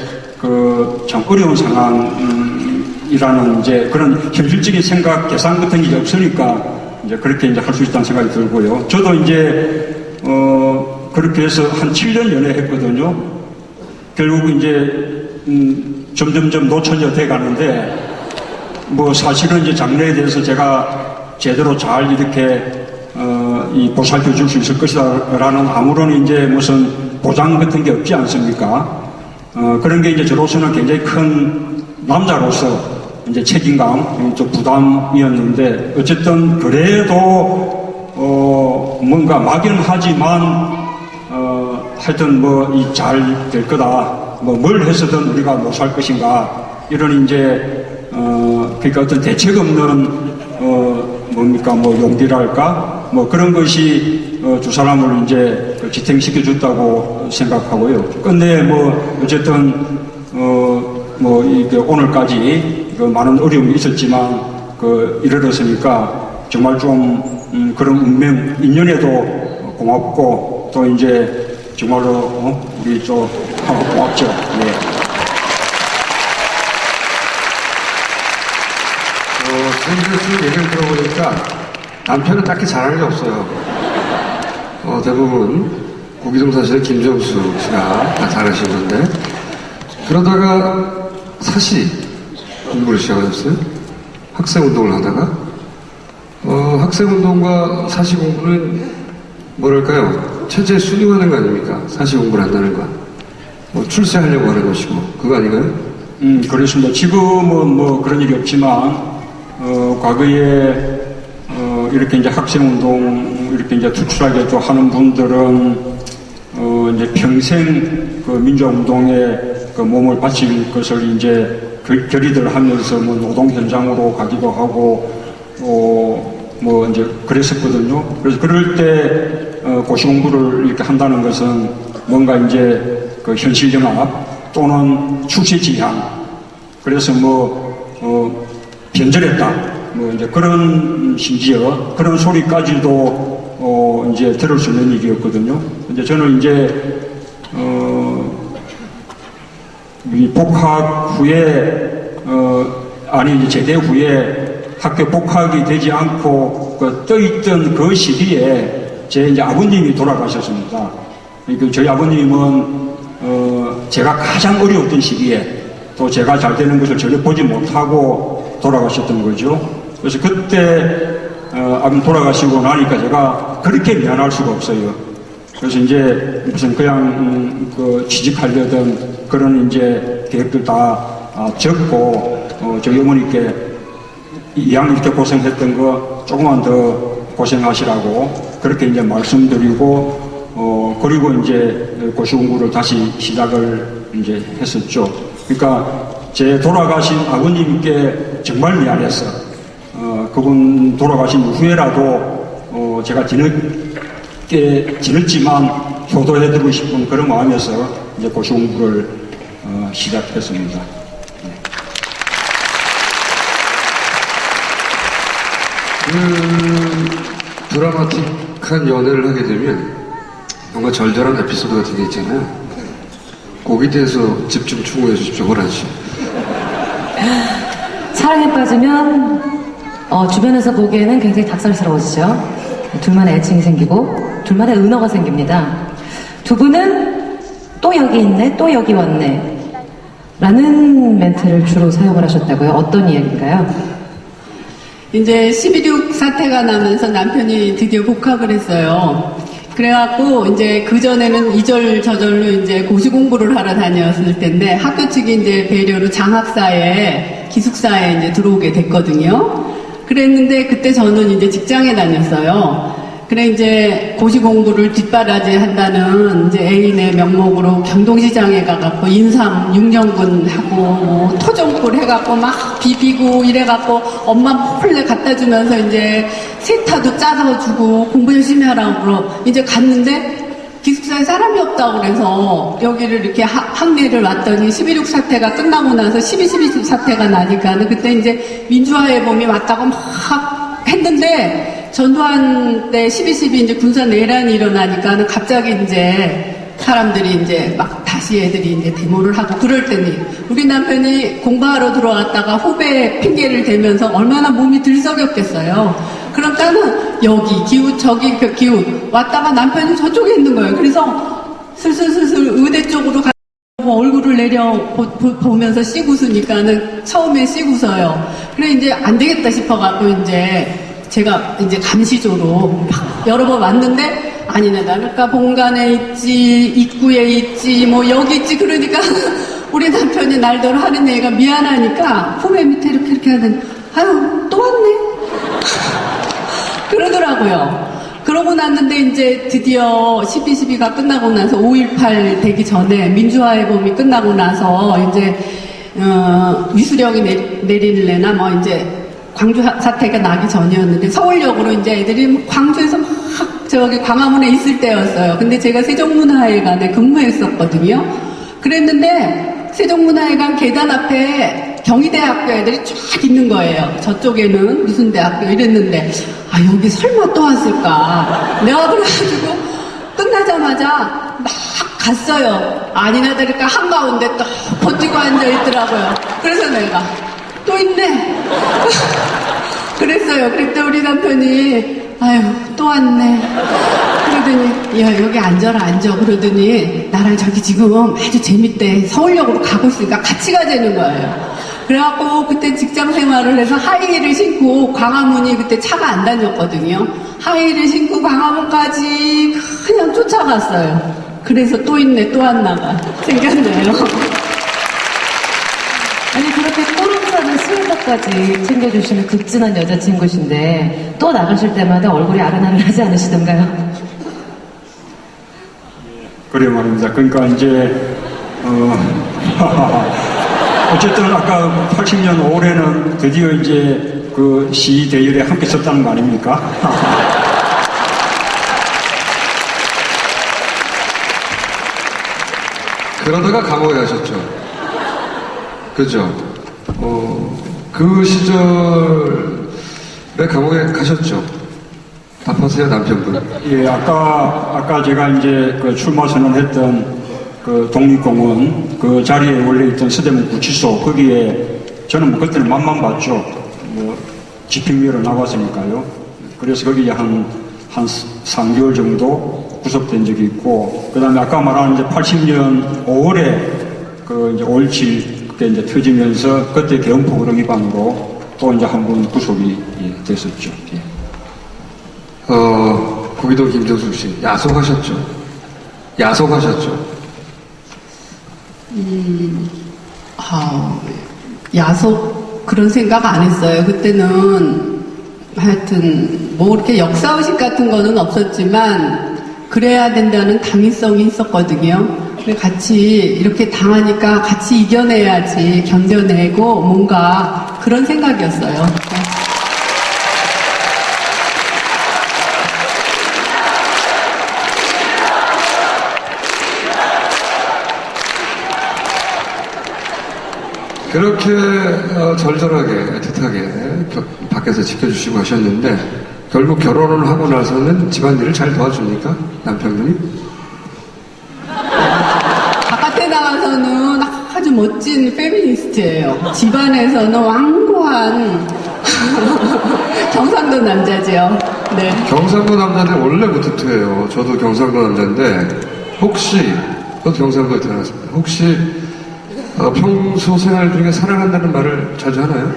그 참 어려운 상황이라는 이제 그런 현실적인 생각, 계산 같은 게 없으니까 이제 그렇게 이제 할 수 있다는 생각이 들고요. 저도 이제, 그렇게 해서 한 7년 연애했거든요. 결국 이제, 점점점 노처녀 돼 가는데, 뭐 사실은 이제 장래에 대해서 제가 제대로 잘 이렇게 이 보살펴 줄 수 있을 것이다라는 아무런 이제 무슨 보장 같은 게 없지 않습니까? 그런 게 이제 저로서는 굉장히 큰 남자로서 이제 책임감, 좀 부담이었는데, 어쨌든 그래도 뭔가 막연하지만 하여튼 뭐 이 잘 될 거다. 뭐 뭘 해서든 우리가 못 살 것인가, 이런 이제 그러니까 어떤 대책 없는 뭡니까 뭐 용기랄까 뭐 그런 것이 두 사람을 이제 지탱시켜 줬다고 생각하고요. 근데 뭐 어쨌든 뭐 이게 오늘까지 그 많은 어려움이 있었지만 그 이르렀으니까 정말 좀 그런 운명 인연에도 고맙고, 또 이제 정말로 우리 좀 고맙죠. 네.
선생님 얘기를 들어보니까 남편은 딱히 잘하는 게 없어요. 대부분 고기동 사시는 김정수 씨가 다 잘하시는데, 그러다가 사시 공부를 시작하셨어요. 학생운동을 하다가 학생운동과 사시 공부는 뭐랄까요, 체제에 순응하는 거 아닙니까? 사시 공부를 한다는 건 뭐 출세하려고 하는 것이고, 그거 아닌가요?
그렇습니다. 지금은 뭐 그런 일이 없지만 과거에 이렇게 이제 학생운동 이렇게 이제 투출하게 또 하는 분들은 이제 평생 그 민주화운동에 그 몸을 바칠 것을 이제 결의들 하면서 뭐 노동 현장으로 가기도 하고 뭐 이제 그랬었거든요. 그래서 그럴 때 고시 공부를 이렇게 한다는 것은 뭔가 이제 그 현실 영합 또는 출세 지향, 그래서 변절했다. 이제 그런, 심지어 그런 소리까지도, 이제 들을 수 있는 일이었거든요. 근데 저는 이제, 이 복학 후에, 이제 제대 후에 학교 복학이 되지 않고, 떠있던 그 시기에 제 이제 아버님이 돌아가셨습니다. 저희 아버님은, 제가 가장 어려웠던 시기에 또 제가 잘 되는 것을 전혀 보지 못하고 돌아가셨던 거죠. 그래서 그때 아버님 돌아가시고 나니까 제가 그렇게 미안할 수가 없어요. 그래서 이제 무슨 그냥 취직하려던 그런 이제 계획들 다 적고 저희 어머니께 이왕 이렇게 고생했던 거 조금만 더 고생하시라고 그렇게 이제 말씀드리고 그리고 이제 고시 공부를 다시 시작을 이제 했었죠. 그러니까 제 돌아가신 아버님께 정말 미안했어. 그분 돌아가신 후에라도 제가 뒤늦지만 효도해드리고 싶은 그런 마음에서 이제 고시 공부를 시작했습니다.
드라마틱한 연애를 하게 되면 뭔가 절절한 에피소드 같은 게 있잖아요. 거기에 대해서 집중 추구해 주십시오, 호란 씨.
사랑에 빠지면 주변에서 보기에는 굉장히 닭살스러워지죠. 둘만의 애칭이 생기고 둘만의 은어가 생깁니다. 두 분은 또 여기 있네, 또 여기 왔네 라는 멘트를 주로 사용을 하셨다고요. 어떤 이야기인가요?
이제 12.6 사태가 나면서 남편이 드디어 복학을 했어요. 그래갖고 이제 그전에는 이절저절로 이제 고시 공부를 하러 다녔을 텐데 학교 측이 이제 배려로 장학사에 기숙사에 이제 들어오게 됐거든요. 그랬는데 그때 저는 이제 직장에 다녔어요. 그래 이제 고시 공부를 뒷바라지 한다는 이제 애인의 명목으로 경동시장에 가갖고 인삼 6년근 하고 뭐 토종꿀 해갖고 막 비비고 이래갖고 엄마 몰래 갖다 주면서 이제 세타도 짜서 주고 공부 열심히 하라고 이제 갔는데 기숙사에 사람이 없다고 그래서 여기를 이렇게 학내를 왔더니 12.6 사태가 끝나고 나서 12.12 사태가 나니까는 그때 이제 민주화해봄이 왔다고 막 했는데 전두환 때 12.12 이제 군사 내란이 일어나니까는 갑자기 이제 사람들이 이제 막 다시 애들이 이제 데모를 하고 그럴 때니 우리 남편이 공부하러 들어왔다가 후배 핑계를 대면서 얼마나 몸이 들썩였겠어요. 그러니까는 여기 기웃 저기 기웃 왔다가 남편이 저쪽에 있는 거예요. 그래서 슬슬슬슬 의대 쪽으로 가고 얼굴을 내려 보면서 씩 웃으니까는 처음에 씩 웃어요. 그래 이제 안 되겠다 싶어갖고 이제 제가 이제 감시조로 여러 번 왔는데 아니네 나를까 본관에 있지 입구에 있지 뭐 여기 있지 그러니까 우리 남편이 날더러 하는 얘기가 미안하니까 후배 밑에 이렇게 하더니 아유 또 왔네 그러더라고요. 그러고 났는데 이제 드디어 12.12가 끝나고 나서 5.18 되기 전에 민주화해봄이 끝나고 나서 이제 위수령이 내릴래나 뭐 이제 광주 사태가 나기 전이었는데 서울역으로 이제 애들이 광주에서 막 저기 광화문에 있을 때였어요. 근데 제가 세종문화회관에 근무했었거든요. 그랬는데 세종문화회관 계단 앞에 경희대학교 애들이 쫙 있는 거예요. 저쪽에는 무슨 대학교 이랬는데 아 여기 설마 또 왔을까. 내가 그래가지고 끝나자마자 막 갔어요. 아니나 다를까 한가운데 또 버티고 앉아있더라고요. 그래서 내가 또 있네. 그랬어요. 그랬더니 우리 남편이 아유 또 왔네. 그러더니 야 여기 앉아라 앉아. 그러더니 나랑 저기 지금 아주 재밌대. 서울역으로 가고 있으니까 같이 가자는 거예요. 그래갖고 그때 직장 생활을 해서 하이힐을 신고 광화문이 그때 차가 안 다녔거든요. 하이힐을 신고 광화문까지 그냥 쫓아갔어요. 그래서 또 있네 또 왔나봐 생겼네요.
아니 그렇게 꼬름사는 스웨터까지 챙겨주시는 극진한 여자친구신데 또 나가실 때마다 얼굴이 아른아른하지 않으시던가요?
그래 말입니다. 그러니까 이제 어쨌든 아까 80년 올해는 드디어 이제 그 시 대열에 함께 썼다는 거 아닙니까?
그러다가 감옥에 가셨죠. 그죠? 그 시절에 감옥에 가셨죠? 답하세요, 남편분.
예, 아까 제가 이제 그 출마 선언했던 그 독립공원 그 자리에 원래 있던 서대문 구치소 거기에 저는 뭐 그때는 맛만 봤죠. 뭐 집행유예로 나왔으니까요. 그래서 거기에 한 3개월 정도 구속된 적이 있고, 그 다음에 아까 말한 이제 80년 5월에 그 이제 5.17 그때 이제 터지면서 그때 개헌포고령 위반으로 또 이제 한 번 구속이 됐었죠. 예.
거기도 김정숙 씨, 야속하셨죠? 야속하셨죠?
야속 그런 생각 안 했어요. 그때는 하여튼 뭐 이렇게 역사의식 같은 거는 없었지만 그래야 된다는 당위성이 있었거든요. 근데 같이 이렇게 당하니까 같이 이겨내야지, 견뎌내고 뭔가 그런 생각이었어요.
그렇게 절절하게, 애틋하게 밖에서 지켜주시고 하셨는데, 결국 결혼을 하고 나서는 집안일을 잘 도와줍니까? 남편분이?
바깥에 나가서는 아주 멋진 페미니스트예요. 집안에서는 완고한 경상도 남자지요. 네.
경상도 남자들 원래 무투투해요. 저도 경상도 남자인데, 혹시, 저도 경상도에 태어났습니다. 혹시, 평소 생활 중에 사랑한다는 말을 자주 하나요?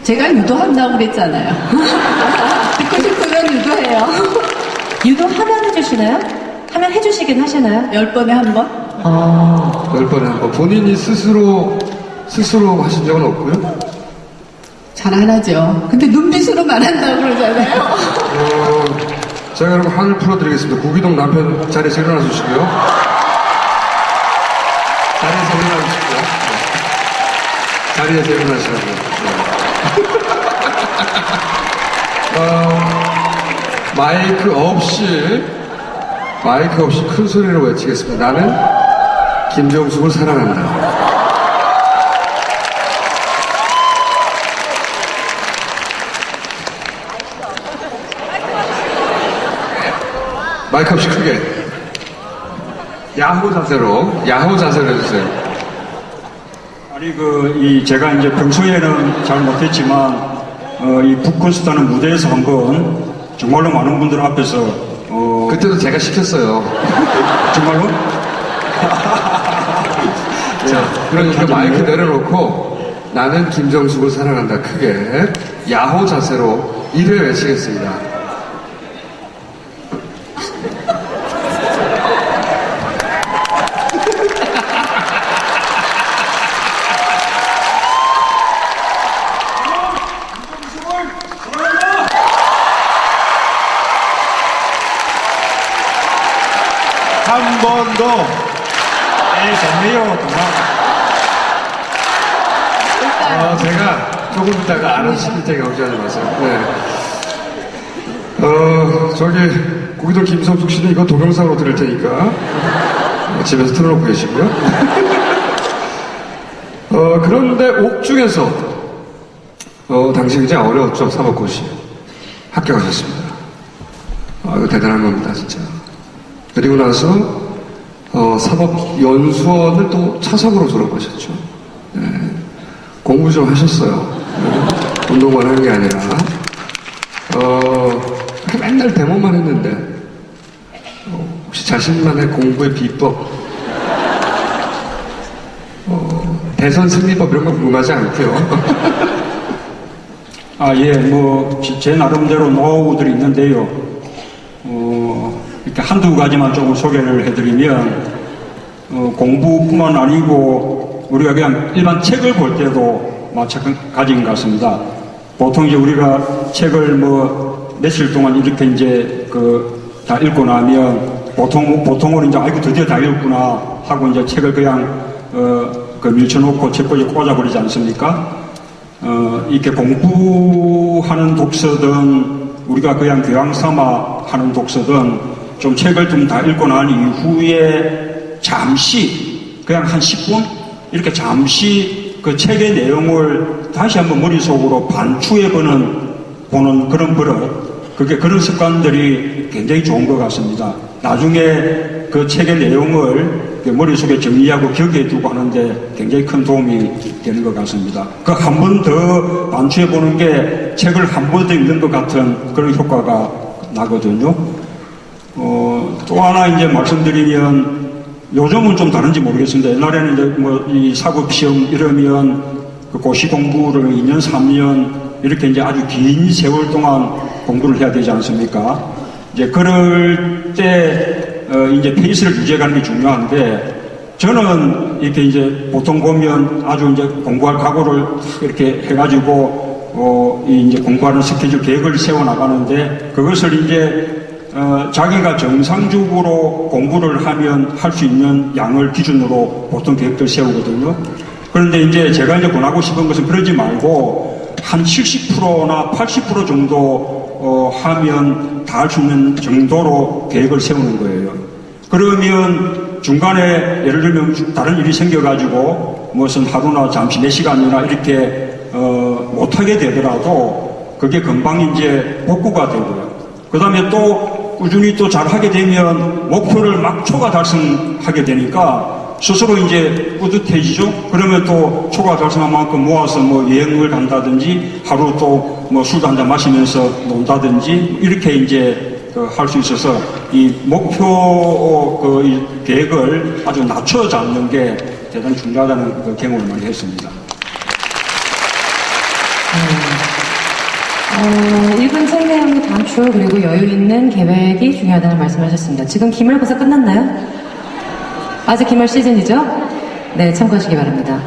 제가 유도한다고 그랬잖아요. 듣고 싶으면 유도해요.
유도하면 해주시나요? 하면 해주시긴 하시나요?
10번에 한 번?
10번에 한 번. 본인이 스스로 하신 적은 없고요.
잘 안 하죠. 근데 눈빛으로 말한다고 그러잖아요.
제가 그럼 한을 풀어드리겠습니다. 구기동 남편 자리에서 일어나 주시고요. 자리에서 일어나주시고요. 자리에서 일어나시라고요. 마이크 없이 큰 소리로 외치겠습니다. 나는 김정숙을 사랑한다. 마이크 없이 크게. 야호 자세로 해주세요.
아니 제가 이제 평소에는 잘 못했지만 이 북콘서트하는 무대에서 한번 정말로 많은 분들 앞에서
그때도 제가 시켰어요.
정말로?
자, 그러니까 마이크 내려놓고 나는 김정숙을 사랑한다 크게 야호 자세로 1회 외치겠습니다.
한 번 더.
좋네요, 정말.
제가 조금 있다가 알아서 시킬 테니까 걱정하지 마세요. 네. 저기 고기동 김성숙 씨는 이거 동영상으로 들을 테니까 집에서 틀어놓고 계시고요. 그런데 옥중에서 당시 굉장히 어려웠죠. 사법고시 합격하셨습니다. 이거 대단한 겁니다, 진짜. 그리고 나서 사법연수원을 또 차석으로 졸업하셨죠. 네. 공부 좀 하셨어요. 네. 운동만 한 게 아니라 그렇게 맨날 데모만 했는데 혹시 자신만의 공부의 비법 대선 승리법 이런 거 궁금하지 않고요.
제 나름대로 노하우들이 있는데요. 이렇게 한두 가지만 조금 소개를 해드리면, 공부뿐만 아니고, 우리가 그냥 일반 책을 볼 때도 마찬가지인 것 같습니다. 보통 이제 우리가 책을 며칠 동안 이렇게 이제 다 읽고 나면, 보통으로 이제, 아이고, 드디어 다 읽었구나 하고 이제 책을 그냥, 밀쳐놓고 책꽂이 꽂아버리지 않습니까? 이렇게 공부하는 독서든, 우리가 그냥 교양 삼아 하는 독서든, 좀 책을 좀 다 읽고 난 이후에 잠시 그냥 한 10분 이렇게 잠시 그 책의 내용을 다시 한번 머릿속으로 보는 그런 버릇, 그런 습관들이 굉장히 좋은 것 같습니다. 나중에 그 책의 내용을 머릿속에 정리하고 기억해 두고 하는데 굉장히 큰 도움이 되는 것 같습니다. 그 한 번 더 반추해 보는 게 책을 한 번 더 읽는 것 같은 그런 효과가 나거든요. 또 하나 이제 말씀드리면 요즘은 좀 다른지 모르겠습니다. 옛날에는 이제 뭐 이 사법시험 이러면 그 고시 공부를 2년, 3년 이렇게 이제 아주 긴 세월 동안 공부를 해야 되지 않습니까? 이제 그럴 때 이제 페이스를 유지해가는 게 중요한데 저는 이렇게 이제 보통 보면 아주 이제 공부할 각오를 이렇게 해가지고 이제 공부하는 스케줄 계획을 세워 나가는데 그것을 이제 자기가 정상적으로 공부를 하면 할 수 있는 양을 기준으로 보통 계획들 세우거든요. 그런데 이제 제가 이제 권하고 싶은 것은 그러지 말고 한 70%나 80% 정도 하면 다 할 수 있는 정도로 계획을 세우는 거예요. 그러면 중간에 예를 들면 다른 일이 생겨가지고 무슨 하루나 잠시 4시간이나 이렇게 못하게 되더라도 그게 금방 이제 복구가 되고요. 그 다음에 또 꾸준히 또 잘 하게 되면 목표를 막 초과 달성하게 되니까 스스로 이제 뿌듯해지죠. 그러면 또 초과 달성한 만큼 모아서 뭐 여행을 간다든지 하루 또 뭐 술도 한잔 마시면서 논다든지 이렇게 이제 할 수 있어서 이 목표 이 계획을 아주 낮춰 잡는 게 대단히 중요하다는 그 경험을 많이 했습니다.
읽은 책 내용의 단축 그리고 여유 있는 계획이 중요하다는 말씀하셨습니다. 지금 기말고사 끝났나요? 아직 기말 시즌이죠? 네, 참고하시기 바랍니다.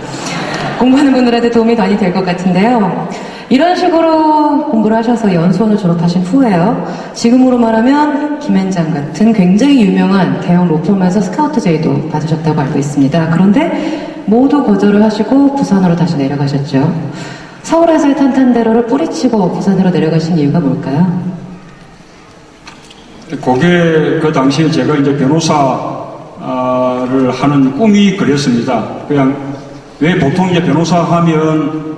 공부하는 분들한테 도움이 많이 될 것 같은데요. 이런 식으로 공부를 하셔서 연수원을 졸업하신 후에요. 지금으로 말하면 김앤장 같은 굉장히 유명한 대형 로펌에서 스카우트 제의도 받으셨다고 알고 있습니다. 그런데 모두 거절을 하시고 부산으로 다시 내려가셨죠. 서울에서의 탄탄대로를 뿌리치고 부산으로 내려가신 이유가 뭘까요?
그게 그 당시에 제가 이제 변호사를 하는 꿈이 그랬습니다. 그냥 왜 보통 이제 변호사 하면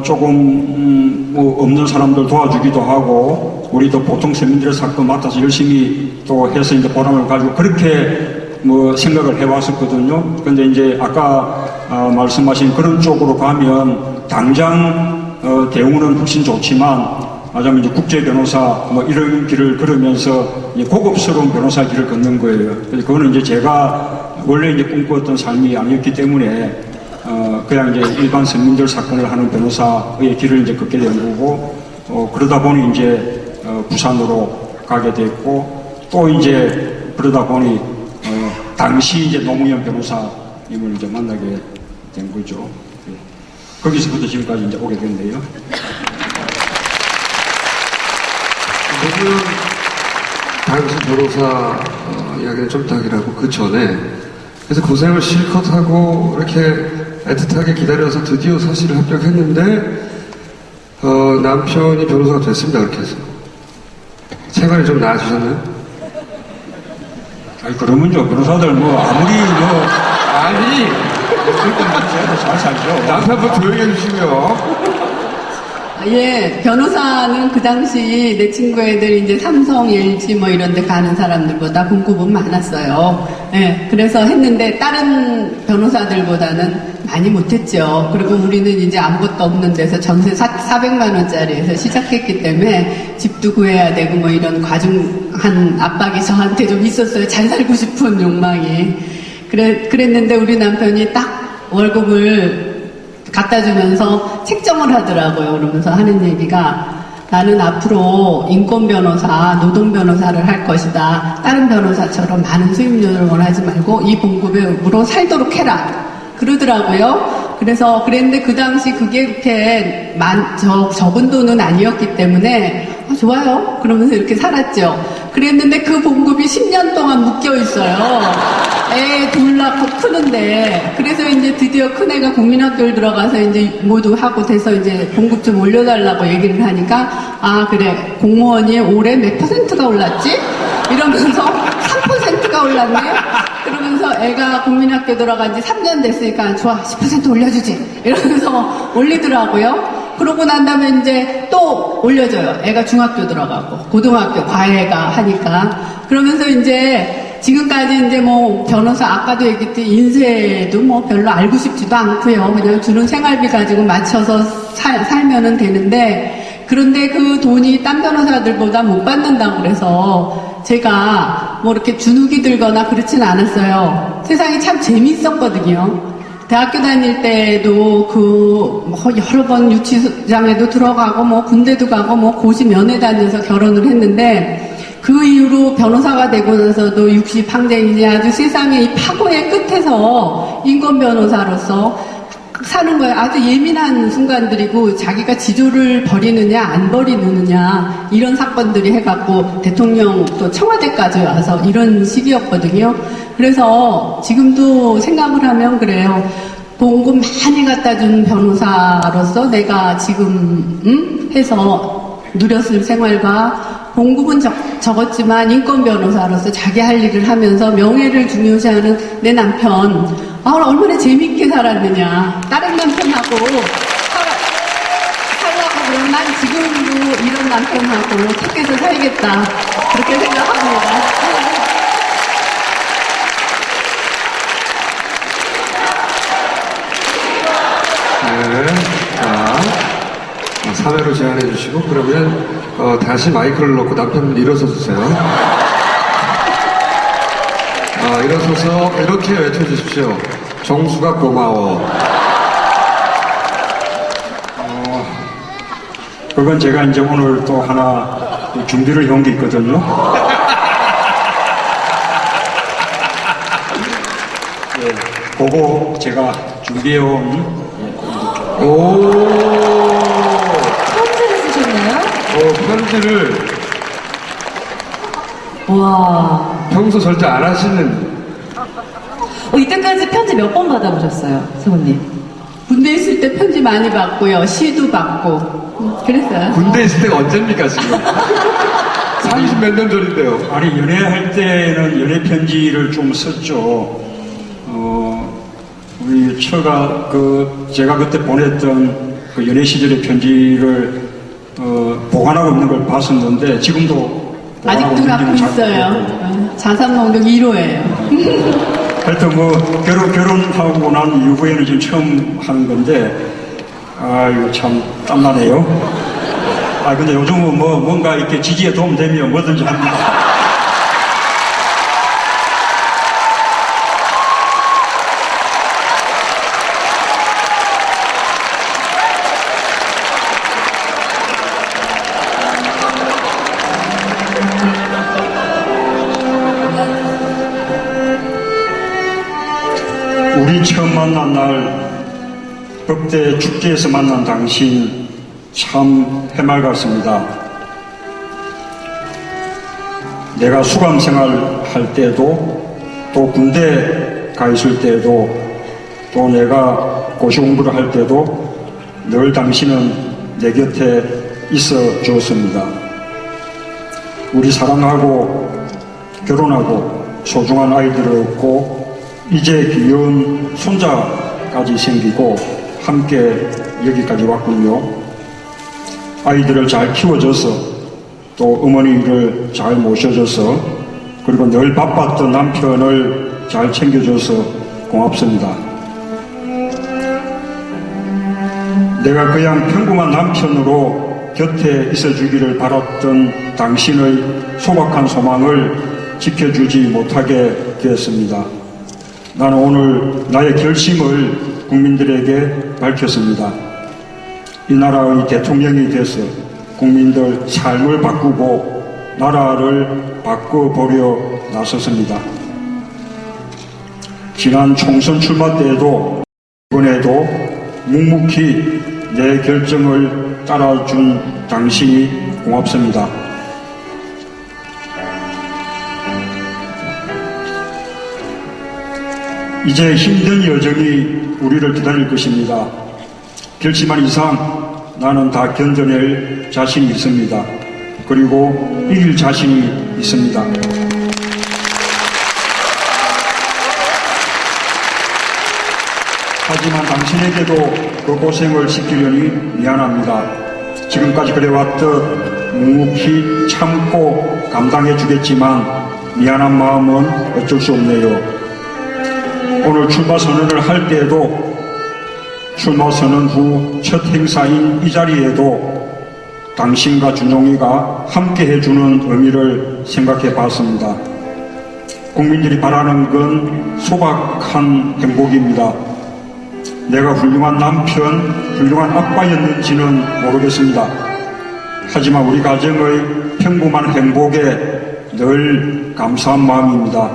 조금 뭐 없는 사람들 도와주기도 하고 우리도 보통 시민들의 사건 맡아서 열심히 또 해서 이제 보람을 가지고 그렇게 뭐 생각을 해왔었거든요. 근데 이제 아까 말씀하신 그런 쪽으로 가면 당장 대우는 훨씬 좋지만 하자면 이제 국제 변호사 뭐 이런 길을 걸으면서 이제 고급스러운 변호사 길을 걷는 거예요. 그래서 그거는 이제 제가 원래 이제 꿈꾸었던 삶이 아니었기 때문에 그냥 이제 일반 서민들 사건을 하는 변호사의 길을 이제 걷게 된 거고 그러다 보니 이제 부산으로 가게 됐고 또 이제 그러다 보니 당시 이제 노무현 변호사님을 이제 만나게 된 거죠. 거기서부터 지금까지 이제 오게 됐네요.
노무현 당시 변호사 이야기는 좀 닭이라고 그 전에 그래서 고생을 실컷 하고 이렇게 애틋하게 기다려서 드디어 사실을 합격했는데 남편이 변호사가 됐습니다. 그렇게 해서 생활이 좀 나아지셨나요?
아니 그러면요 변호사들 뭐 아무리 뭐
아니
잘 살죠.
남편분 조용히 해주시고요.
예, 변호사는 그 당시 내 친구 애들 이제 삼성, LG 뭐 이런 데 가는 사람들보다 공급은 많았어요. 예, 그래서 했는데 다른 변호사들보다는 많이 못했죠. 그리고 우리는 이제 아무것도 없는 데서 전세 400만 원짜리에서 시작했기 때문에 집도 구해야 되고 뭐 이런 과중한 압박이 저한테 좀 있었어요. 잘 살고 싶은 욕망이. 그랬는데 우리 남편이 딱 월급을 갖다 주면서 책정을 하더라고요. 그러면서 하는 얘기가 나는 앞으로 인권 변호사, 노동 변호사를 할 것이다. 다른 변호사처럼 많은 수입료를 원하지 말고 이 봉급으로 살도록 해라. 그러더라고요. 그래서 그랬는데 그 당시 그게 그렇게 적은 돈은 아니었기 때문에 좋아요. 그러면서 이렇게 살았죠. 그랬는데 그 봉급이 10년 동안 묶여 있어요. 애 둘 낳고 크는데. 그래서 이제 드디어 큰애가 국민학교를 들어가서 이제 모두 하고 돼서 이제 봉급 좀 올려달라고 얘기를 하니까 아 그래 공무원이 올해 몇 %가 올랐지? 이러면서 3%가 올랐네? 그러면서 그래서 애가 국민학교 들어간 지 3년 됐으니까 좋아 10% 올려주지 이러면서 올리더라고요. 그러고 난 다음에 이제 또 올려줘요. 애가 중학교 들어가고 고등학교 과외가 하니까. 그러면서 이제 지금까지 이제 뭐 변호사 아까도 얘기했듯이 인쇄도 뭐 별로 알고 싶지도 않고요. 그냥 주는 생활비 가지고 맞춰서 살면은 되는데, 그런데 그 돈이 딴 변호사들보다 못 받는다고 그래서 제가 뭐 이렇게 주눅이 들거나 그렇진 않았어요. 세상이 참 재미있었거든요. 대학교 다닐 때도 뭐 여러 번 유치장에도 들어가고 뭐 군대도 가고 뭐 고시 면회 다녀서 결혼을 했는데, 그 이후로 변호사가 되고 나서도 60항쟁이지 아주 세상의 이 파고의 끝에서 인권 변호사로서 사는 거예요. 아주 예민한 순간들이고, 자기가 지조를 버리느냐 안 버리느냐 이런 사건들이 해갖고 대통령 또 청와대까지 와서 이런 시기였거든요. 그래서 지금도 생각을 하면 그래요. 봉급 많이 갖다 준 변호사로서 내가 지금 해서 누렸을 생활과 봉급은 적었지만 인권 변호사로서 자기 할 일을 하면서 명예를 중요시하는 내 남편, 얼마나 재밌게 살았느냐. 다른 남편하고 살라고 그러면 난 지금도 이런 남편하고 택해서 살겠다. 그렇게 생각합니다.
네. 자, 3회로 제안해 주시고, 그러면 다시 마이크를 놓고 남편분 일어서 주세요. 일어서서 이렇게 외쳐주십시오. 정수가 고마워.
그건 제가 이제 오늘 또 하나 준비를 해온 게 있거든요. 예, 그거 제가 준비해온
오,
편지를 쓰셨나요?
편지를
와.
평소 절대 안 하시는.
이때까지 편지 몇 번 받아보셨어요, 성우님?
군대 있을 때 편지 많이 받고요. 시도 받고 그랬어요.
군대 있을 때가 언제입니까, 지금? 30 몇 년 전인데요.
아니 연애할 때는 연애 편지를 좀 썼죠. 우리 처가 제가 그때 보냈던 그 연애 시절의 편지를 보관하고 있는 걸 봤었는데 지금도 보관하고
아직도 갖고
있는지는 잘
있어요.
모르겠고요.
자산 목록 1호예요.
하여튼 결혼하고 난 이후에는 지금 처음 하는 건데, 이거 참 땀나네요. 근데 요즘은 뭔가 이렇게 지지에 도움되면 뭐든지 합니다. 우리 처음 만난 날 법대 축제에서 만난 당신 참 해맑았습니다. 내가 수감 생활할 때도 또 군대 가 있을 때도 또 내가 고시 공부를 할 때도 늘 당신은 내 곁에 있어 주었습니다. 우리 사랑하고 결혼하고 소중한 아이들을 얻고 이제 귀여운 손자까지 생기고 함께 여기까지 왔군요. 아이들을 잘 키워줘서 또 어머니를 잘 모셔줘서 그리고 늘 바빴던 남편을 잘 챙겨줘서 고맙습니다. 내가 그냥 평범한 남편으로 곁에 있어주기를 바랐던 당신의 소박한 소망을 지켜주지 못하게 되었습니다. 나는 오늘 나의 결심을 국민들에게 밝혔습니다. 이 나라의 대통령이 돼서 국민들 삶을 바꾸고 나라를 바꿔보려 나섰습니다. 지난 총선 출마 때에도 이번에도 묵묵히 내 결정을 따라준 당신이 고맙습니다. 이제 힘든 여정이 우리를 기다릴 것입니다. 결심한 이상 나는 다 견뎌낼 자신이 있습니다. 그리고 이길 자신이 있습니다. 하지만 당신에게도 그 고생을 시키려니 미안합니다. 지금까지 그래왔듯 묵묵히 참고 감당해 주겠지만 미안한 마음은 어쩔 수 없네요. 오늘 출마 선언을 할 때에도 출마 선언 후 첫 행사인 이 자리에도 당신과 준용이가 함께 해주는 의미를 생각해 봤습니다. 국민들이 바라는 건 소박한 행복입니다. 내가 훌륭한 남편, 훌륭한 아빠였는지는 모르겠습니다. 하지만 우리 가정의 평범한 행복에 늘 감사한 마음입니다.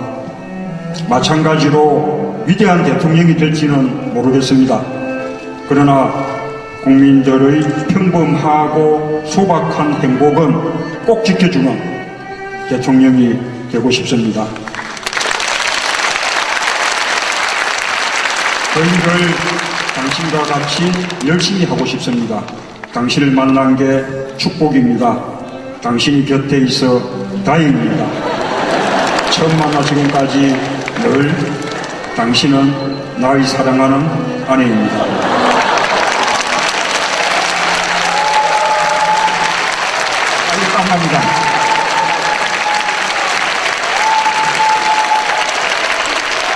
마찬가지로 위대한 대통령이 될지는 모르겠습니다. 그러나 국민들의 평범하고 소박한 행복은 꼭 지켜주는 대통령이 되고 싶습니다. 저희를 당신과 같이 열심히 하고 싶습니다. 당신을 만난 게 축복입니다. 당신이 곁에 있어 다행입니다. 처음 만나 지금까지 늘 당신은 나의 사랑하는 아내입니다. 감사합니다.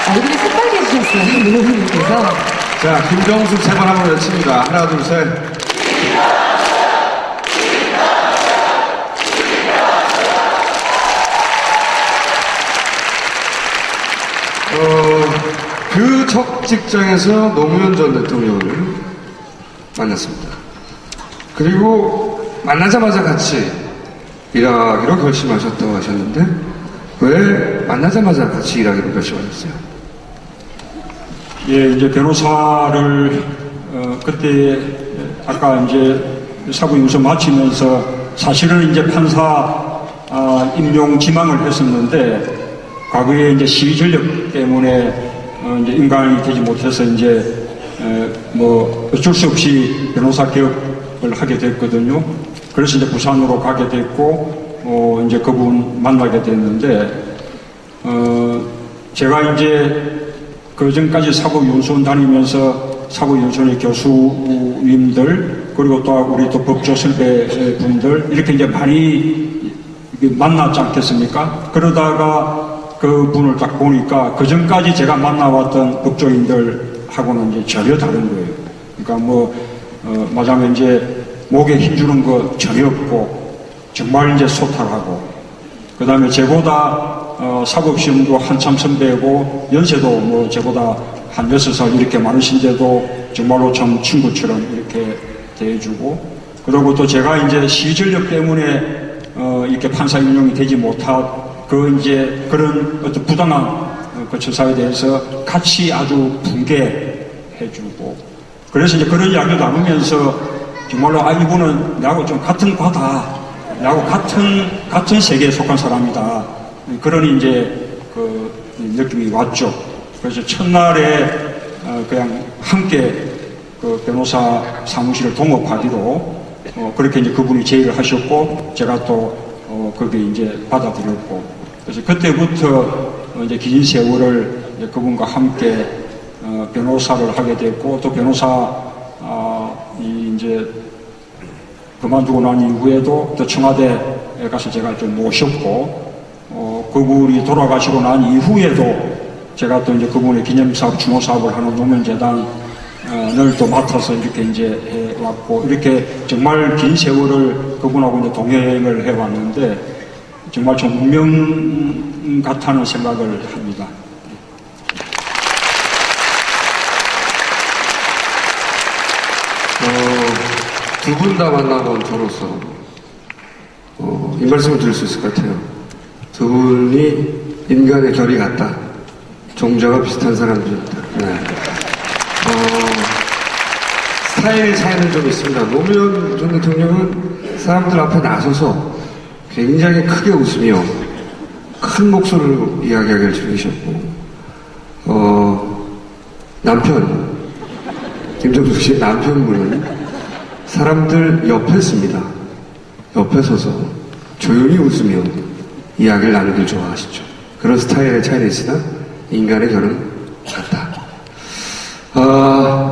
얼굴이 새빨개지셨어요, 노무님께서.
자, 김정숙 세 번 한번 외칩니다. 하나, 둘, 셋. 그 첫 직장에서 노무현 전 대통령을 만났습니다. 그리고 만나자마자 같이 일하기로 결심하셨다고 하셨는데, 왜 만나자마자 같이 일하기로 결심하셨어요?
예, 이제 변호사를, 그때, 아까 이제 사부임서 마치면서 사실은 이제 판사, 임용 지망을 했었는데, 과거에 이제 시위 전력 때문에, 이제 인간이 되지 못해서 이제, 뭐, 어쩔 수 없이 변호사 개업을 하게 됐거든요. 그래서 이제 부산으로 가게 됐고, 이제 그분 만나게 됐는데, 제가 이제 그 전까지 사법연수원 다니면서 사법연수원의 교수님들, 그리고 또 우리 또 법조설배 분들, 이렇게 이제 많이 만났지 않겠습니까? 그러다가 그 분을 딱 보니까 그 전까지 제가 만나왔던 법조인들하고는 이제 전혀 다른 거예요. 그러니까 뭐, 말하자면 이제 목에 힘주는 거 전혀 없고, 정말 이제 소탈하고, 그 다음에 제보다, 사법시험도 한참 선배고, 연세도 뭐 제보다 한 6살 이렇게 많으신데도 정말로 참 친구처럼 이렇게 대해주고, 그리고 또 제가 이제 시전력 때문에, 이렇게 판사 임용이 되지 못한, 이제 그런 어떤 부당한 그 처사에 대해서 같이 아주 분개해주고, 그래서 이제 그런 이야기를 나누면서 정말로 이분은 나하고 좀 같은 과다, 나하고 같은 세계에 속한 사람이다. 그런 이제 그 느낌이 왔죠. 그래서 첫날에 그냥 함께 그 변호사 사무실을 동업하기로 그렇게 이제 그분이 제의를 하셨고, 제가 또 거기에 이제 받아들였고, 그래서 그때부터 이제 긴 세월을 이제 그분과 함께 변호사를 하게 됐고, 또 변호사 이제 그만두고 난 이후에도 또 청와대에 가서 제가 좀 모셨고, 그분이 돌아가시고 난 이후에도 제가 또 이제 그분의 기념사업, 추모사업을 하는 노무현재단을 또 맡아서 이렇게 이제 해왔고, 이렇게 정말 긴 세월을 그분하고 이제 동행을 해왔는데, 정말 좀 운명 같다는 생각을 합니다.
두 분 다 만나본 저로서 이 말씀을 드릴 수 있을 것 같아요. 두 분이 인간의 결이 같다. 종자가 비슷한 사람들이었다. 네. 스타일의 차이는 좀 있습니다. 노무현 전 대통령은 사람들 앞에 나서서 굉장히 크게 웃으며 큰 목소리로 이야기하기를 즐기셨고, 남편, 김정숙 씨의 남편분은 사람들 옆에 씁니다. 옆에 서서 조용히 웃으며 이야기를 나누길 좋아하시죠. 그런 스타일의 차이는 있으나 인간의 결은 같다.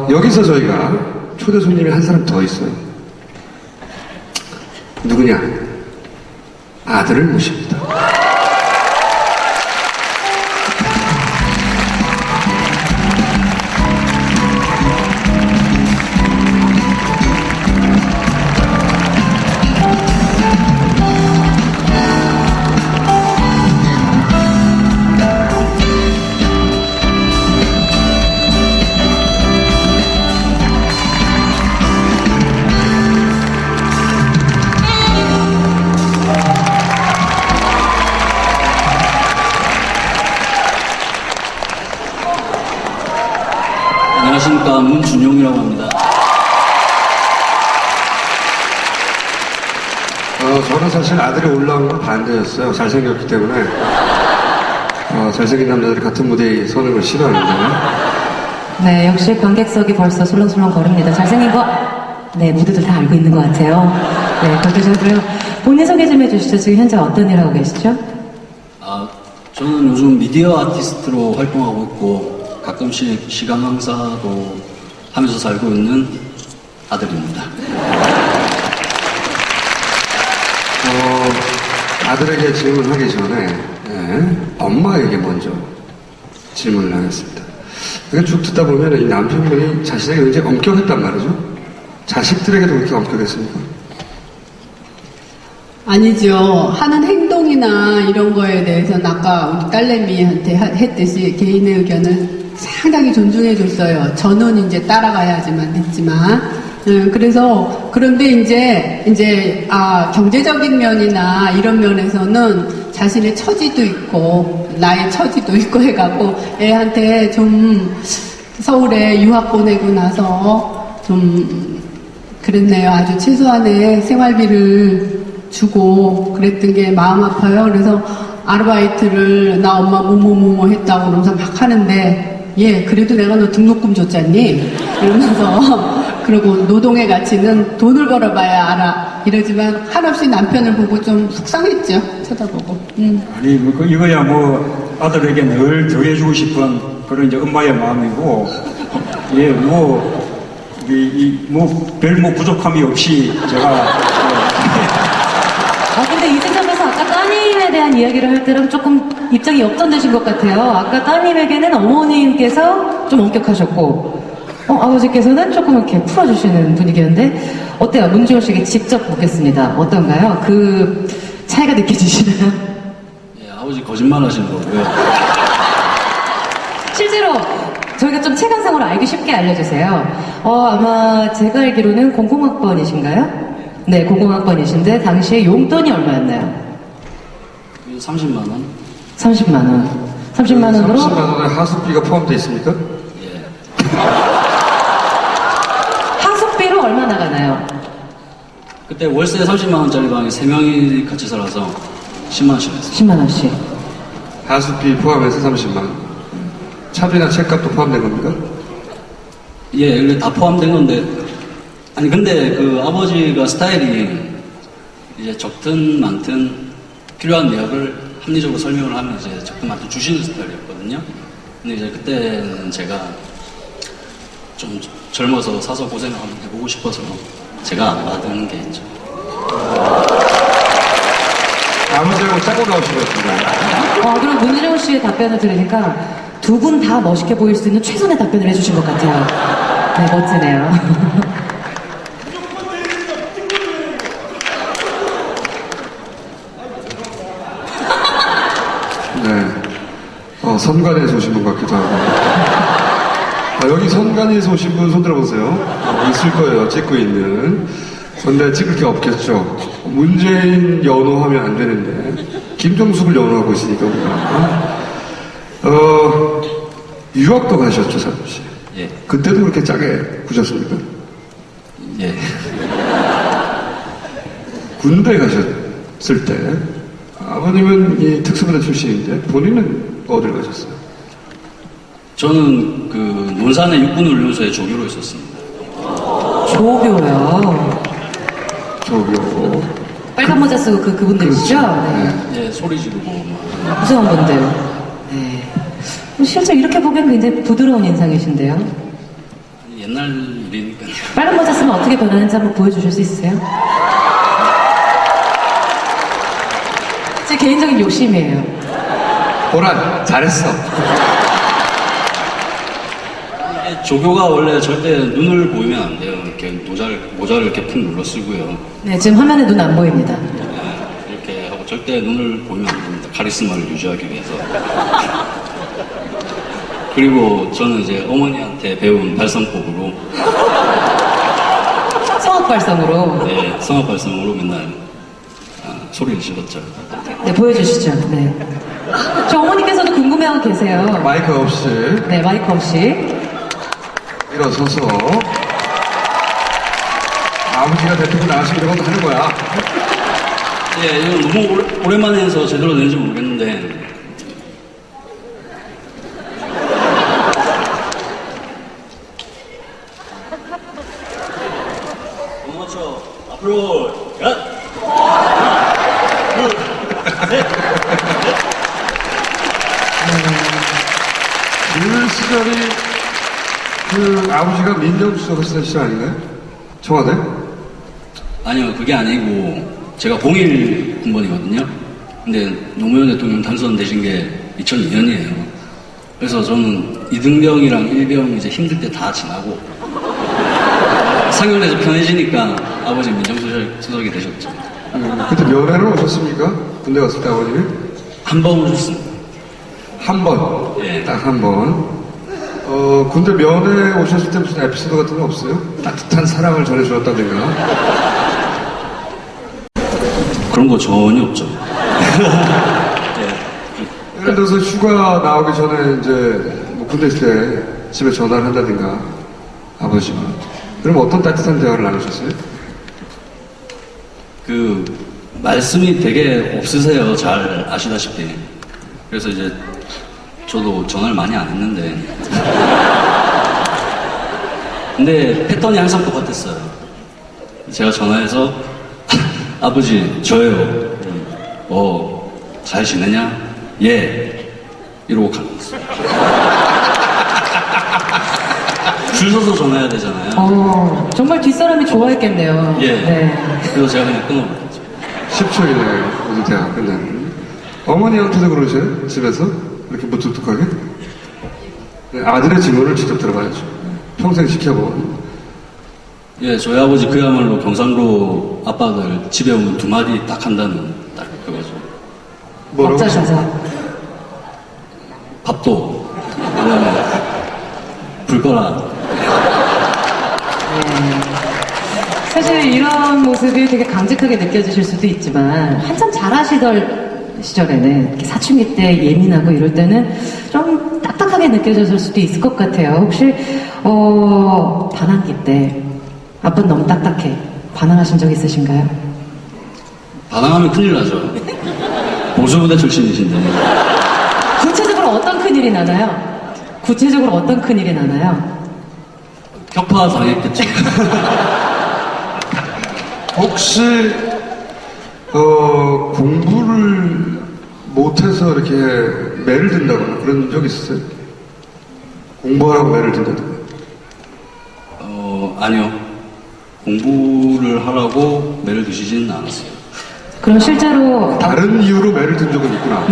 여기서 저희가 초대 손님이 한 사람 더 있어요. 누구냐? 아들을 모십니다.
안녕하십니까. 문준용이라고 합니다.
저는 사실 아들이 올라온 건 반대였어요. 잘생겼기 때문에. 잘생긴 남자들이 같은 무대에 서는 걸 싫어하는데.
네, 역시 관객석이 벌써 술렁술렁 거립니다. 잘생긴 거, 네, 모두들 다 알고 있는 것 같아요. 네, 그렇게 저고요. 본인 소개 좀 해주시죠. 지금 현재 어떤 일 하고 계시죠?
저는 요즘 미디어 아티스트로 활동하고 있고 가끔씩 시간 강사도 하면서 살고 있는 아들입니다.
아들에게 질문하기 전에 엄마에게 먼저 질문을 하겠습니다. 그러니까 쭉 듣다 보면 이 남편분이 자신에게 굉장히 엄격했단 말이죠. 자식들에게도 그렇게 엄격했습니까?
아니죠. 하는 행동이나 이런 거에 대해서는 아까 우리 딸내미한테 했듯이 개인의 의견을 상당히 존중해줬어요. 저는 이제 따라가야지만 했지만. 그래서, 그런데 이제, 경제적인 면이나 이런 면에서는 자신의 처지도 있고, 나의 처지도 있고 해갖고, 애한테 좀 서울에 유학 보내고 나서 좀 그랬네요. 아주 최소한의 생활비를 주고 그랬던 게 마음 아파요. 그래서 아르바이트를 나 엄마 뭐뭐뭐뭐 했다고 그러면서 막 하는데 그래도 내가 너 등록금 줬잖니? 이러면서 그리고 노동의 가치는 돈을 벌어봐야 알아. 이러지만 한없이 남편을 보고 좀 속상했죠. 쳐다보고.
아니, 이거야 아들에게 늘 더해주고 싶은 그런 이제 엄마의 마음이고, 별 부족함이 없이 제가,
근데 이 지점에서 아까 따님에 대한 이야기를 할 때랑 조금 입장이 역전되신 것 같아요. 아까 따님에게는 어머님께서 좀 엄격하셨고, 아버지께서는 조금 이렇게 풀어주시는 분위기였는데, 어때요? 문지호 씨에게 직접 묻겠습니다. 어떤가요? 그 차이가 느껴지시나요?
예, 아버지 거짓말 하시는 거고요.
실제로 저희가 좀 체감상으로 알기 쉽게 알려주세요. 아마 제가 알기로는 00학번이신가요? 네, 00학번이신데 당시에 용돈이 얼마였나요?
30만 원?
30만 원. 30만 원으로
30만 원에 하숙비가 포함되어 있습니까?
예.
하숙비로 얼마 나가나요?
그때 월세 30만 원짜리 방에 3명이 같이 살아서 10만 원씩 냈어요.
10만 원씩.
하숙비 포함해서 30만 원. 차비나 책값도 포함된 겁니까?
예, 이게 다 포함된 건데, 아니, 근데 그 아버지가 스타일이 이제 적든 많든 필요한 내역을 합리적으로 설명을 하면 이제 적든 많든 주시는 스타일이었거든요. 근데 이제 그때는 제가 좀 젊어서 사서 고생을 한번 해보고 싶어서 제가 안 받은 게 있죠.
아버지하고 짜고 나오신 것 같은데.
그럼 문진영 씨의 답변을 들으니까 두 분 다 멋있게 보일 수 있는 최선의 답변을 해주신 것 같아요. 네, 멋지네요.
네. 선관에서 오신 분 같기도 하고. 여기 선관에서 오신 분 손 들어보세요. 있을 거예요. 찍고 있는. 근데 찍을 게 없겠죠. 문재인 연호하면 안 되는데. 김정숙을 연호하고 있으니까 우리가. 유학도 가셨죠, 사람 씨.
예.
그때도 그렇게 짜게 구셨습니까?
예.
군대 가셨을 때 아버님은 이 특수부대 출신인데 본인은 어딜 가셨어요?
저는 그 논산의 육군훈련소에 조교로 있었습니다.
조교요.
조교.
빨간 모자 쓰고 그분들이시죠?
그렇죠.
네.
예, 소리 지르고 막.
무서운 분들. 네. 실제 이렇게 보기엔 굉장히 부드러운 인상이신데요.
옛날 일이니까요.
빨간 모자 쓰면 어떻게 변하는지 한번 보여주실 수 있으세요? 제 개인적인 욕심이에요.
보란, 잘했어.
이게 조교가 원래 절대 눈을 보이면 안 돼요. 이렇게 모자를 이렇게 푹 눌러 쓰고요.
네, 지금 화면에 눈 안 보입니다.
네, 이렇게 하고 절대 눈을 보이면 안 됩니다. 카리스마를 유지하기 위해서. 그리고 저는 이제 어머니한테 배운 발성법으로,
성악 발성으로.
네, 성악 발성으로 맨날 소리를 질렀죠.
네, 보여주시죠. 네. 저 어머니께서도 궁금해하고 계세요.
마이크 없이
네, 마이크 없이.
일어서서 아버지가 대통령 나가시려고 하는 거야.
예, 이거 너무 오랜만에 해서 제대로 되는지 모르겠는데, 맞춰 앞으로 야!
그 시절이 그 아버지가 민정수석 하시던 시절 아닌가요? 청와대?
아니요, 그게 아니고 제가 01 군번이거든요. 근데 노무현 대통령 당선되신 게 2002년이에요. 그래서 저는 이등병이랑 일병 이제 힘들 때 다 지나고 상영에서 편해지니까 아버지 민정수석이 되셨죠.
그때 면회는 오셨습니까? 군대 갔을 때 아버님이?
한 번 오셨습니다.
한 번.
예.
딱 한 번. 군대 면회 오셨을 때 무슨 에피소드 같은 거 없어요? 따뜻한 사랑을 전해주었다든가.
그런 거 전혀 없죠.
예를 들어서 휴가 나오기 전에 이제 뭐 군대 있을 때 집에 전화를 한다든가 아버지가. 그럼 어떤 따뜻한 대화를 나누셨어요?
그 말씀이 되게 없으세요. 잘 아시다시피. 그래서 이제 저도 전화를 많이 안 했는데 근데 패턴이 항상 똑같았어요. 제가 전화해서 아버지 저예요. 잘 지내냐? 예. 이러고 갔어요. 줄 서서 전화해야 되잖아요.
정말 뒷사람이 좋아했겠네요.
예.
네.
그래서 제가 그냥 끊어버렸죠.
10초이네요. 오늘 대화 끝나는. 어머니한테도 그러세요? 집에서? 이렇게 무뚝뚝하게? 네, 아들의 질문을 직접 들어봐야죠. 평생 지켜본.
예, 저희 아버지 그야말로 경상도 아빠들 집에 오면 두 마디 딱 한다는 딱 그거죠.
뭐라고?
먹자 자자.
밥도, 그다음에 불 꺼라.
사실 이런 모습이 되게 강직하게 느껴지실 수도 있지만 한참 잘하시던 시절에는 이렇게 사춘기 때 예민하고 이럴 때는 좀 딱딱하게 느껴졌을 수도 있을 것 같아요. 혹시 반항기 때 아빠는 너무 딱딱해 반항하신 적 있으신가요?
반항하면 큰일 나죠. 보수부대 출신이신데.
구체적으로 어떤 큰일이 나나요? 구체적으로 어떤 큰일이 나나요?
격파 당했겠죠.
혹시, 공부를 못해서 이렇게 매를 든다거나 그런 적 있으세요? 공부하라고 매를 든다든가.
아니요. 공부를 하라고 매를 드시지는 않았어요.
그럼 실제로
다른 이유로 매를 든 적은 있구나.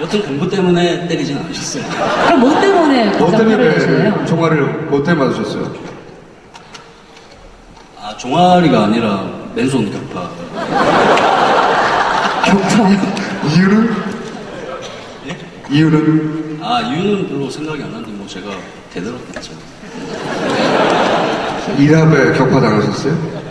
여튼 공부 때문에 때리진 않으셨어요.
그럼 뭐 때문에
뭐
가장
때문에
화를 내시나요?
종아리를 뭐 때문에 맞으셨어요?
아, 종아리가 아니라 맨손 격파.
격파요?
이유는? 이유는?
아, 이유는 별로 생각이 안 나는데 뭐 제가 대들었겠죠.
일합에 격파 당하셨어요?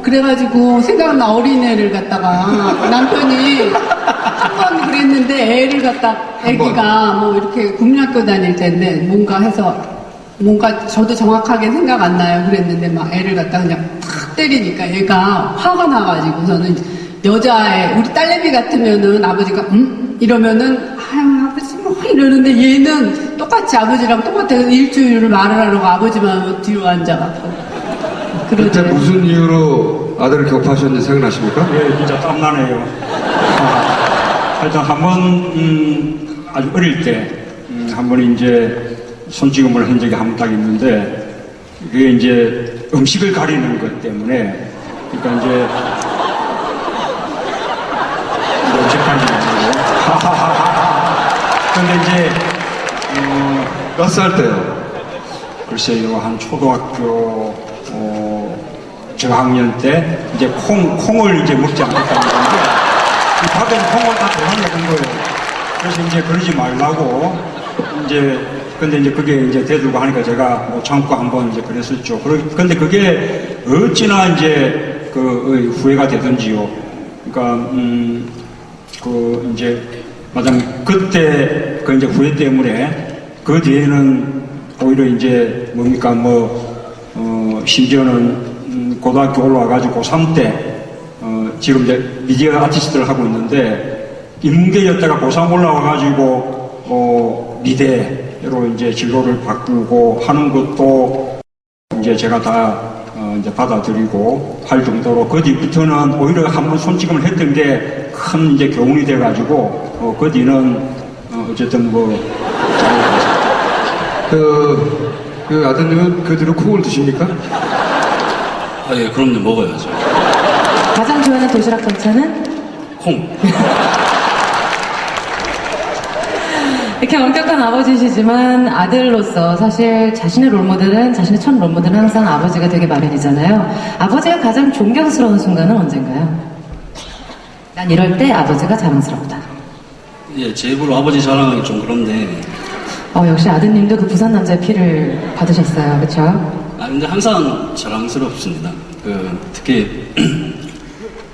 그래가지고 생각나 어린애를 갖다가 남편이 한 번 그랬는데 애를 갖다 애기가 뭐 이렇게 국민학교 다닐 때인데 뭔가 해서 뭔가 저도 정확하게 생각 안 나요. 그랬는데 막 애를 갖다 그냥 탁 때리니까 얘가 화가 나가지고 저는 여자애 우리 딸내미 같으면은 아버지가 이러면은 아유 아버지 뭐 이러는데 얘는 똑같이 아버지랑 똑같아서 일주일을 말을 하려고 아버지만 뒤로 앉아갖고
그때
그러더라고요.
무슨 이유로 아들을 격파하셨는지 생각나십니까?
예, 진짜 땀나네요. 하여튼 한 번, 아주 어릴 때, 한 번 이제, 손찌검을 한 적이 한 번 딱 있는데, 그게 이제 음식을 가리는 것 때문에, 그러니까 이제, 음식 가리는 거고. 근데 이제,
몇 살 때요?
글쎄요, 한 초등학교, 저학년 때, 이제 콩을 이제 먹지 않겠다는 건데, 이 밥에 콩을 다 도망가는 거예요. 그래서 이제 그러지 말라고, 이제, 근데 이제 그게 이제 대들고 하니까 제가 뭐 참고 한번 이제 그랬었죠. 근데 그게 어찌나 이제 그 후회가 되던지요. 그러니까, 그 이제, 마침 그때 그 이제 후회 때문에 그 뒤에는 오히려 이제 뭡니까 심지어는 고등학교 올라와가지고 고3 때 지금 이제 미디어 아티스트를 하고 있는데 인문계였다가 고3 올라와가지고 미대로 이제 진로를 바꾸고 하는 것도 이제 제가 다 이제 받아들이고 할 정도로 그 뒤부터는 오히려 한번 손찌검을 했던 게 큰 이제 교훈이 돼가지고 그 뒤는 어쨌든
그 아드님은 그 뒤로 콩을 드십니까?
아, 예, 그럼요, 먹어야죠.
가장 좋아하는 도시락 반찬은?
콩.
이렇게 엄격한 아버지시지만 아들로서 사실 자신의 롤모델은, 자신의 첫 롤모델은 항상 아버지가 되게 마련이잖아요. 아버지가 가장 존경스러운 순간은 언젠가요? 난 이럴 때 아버지가 자랑스럽다.
예, 제 입으로 아버지 자랑하기 좀 그런데,
역시 아드님도 그 부산 남자의 피를 받으셨어요. 그렇죠?
아, 근데 항상 자랑스럽습니다. 특히,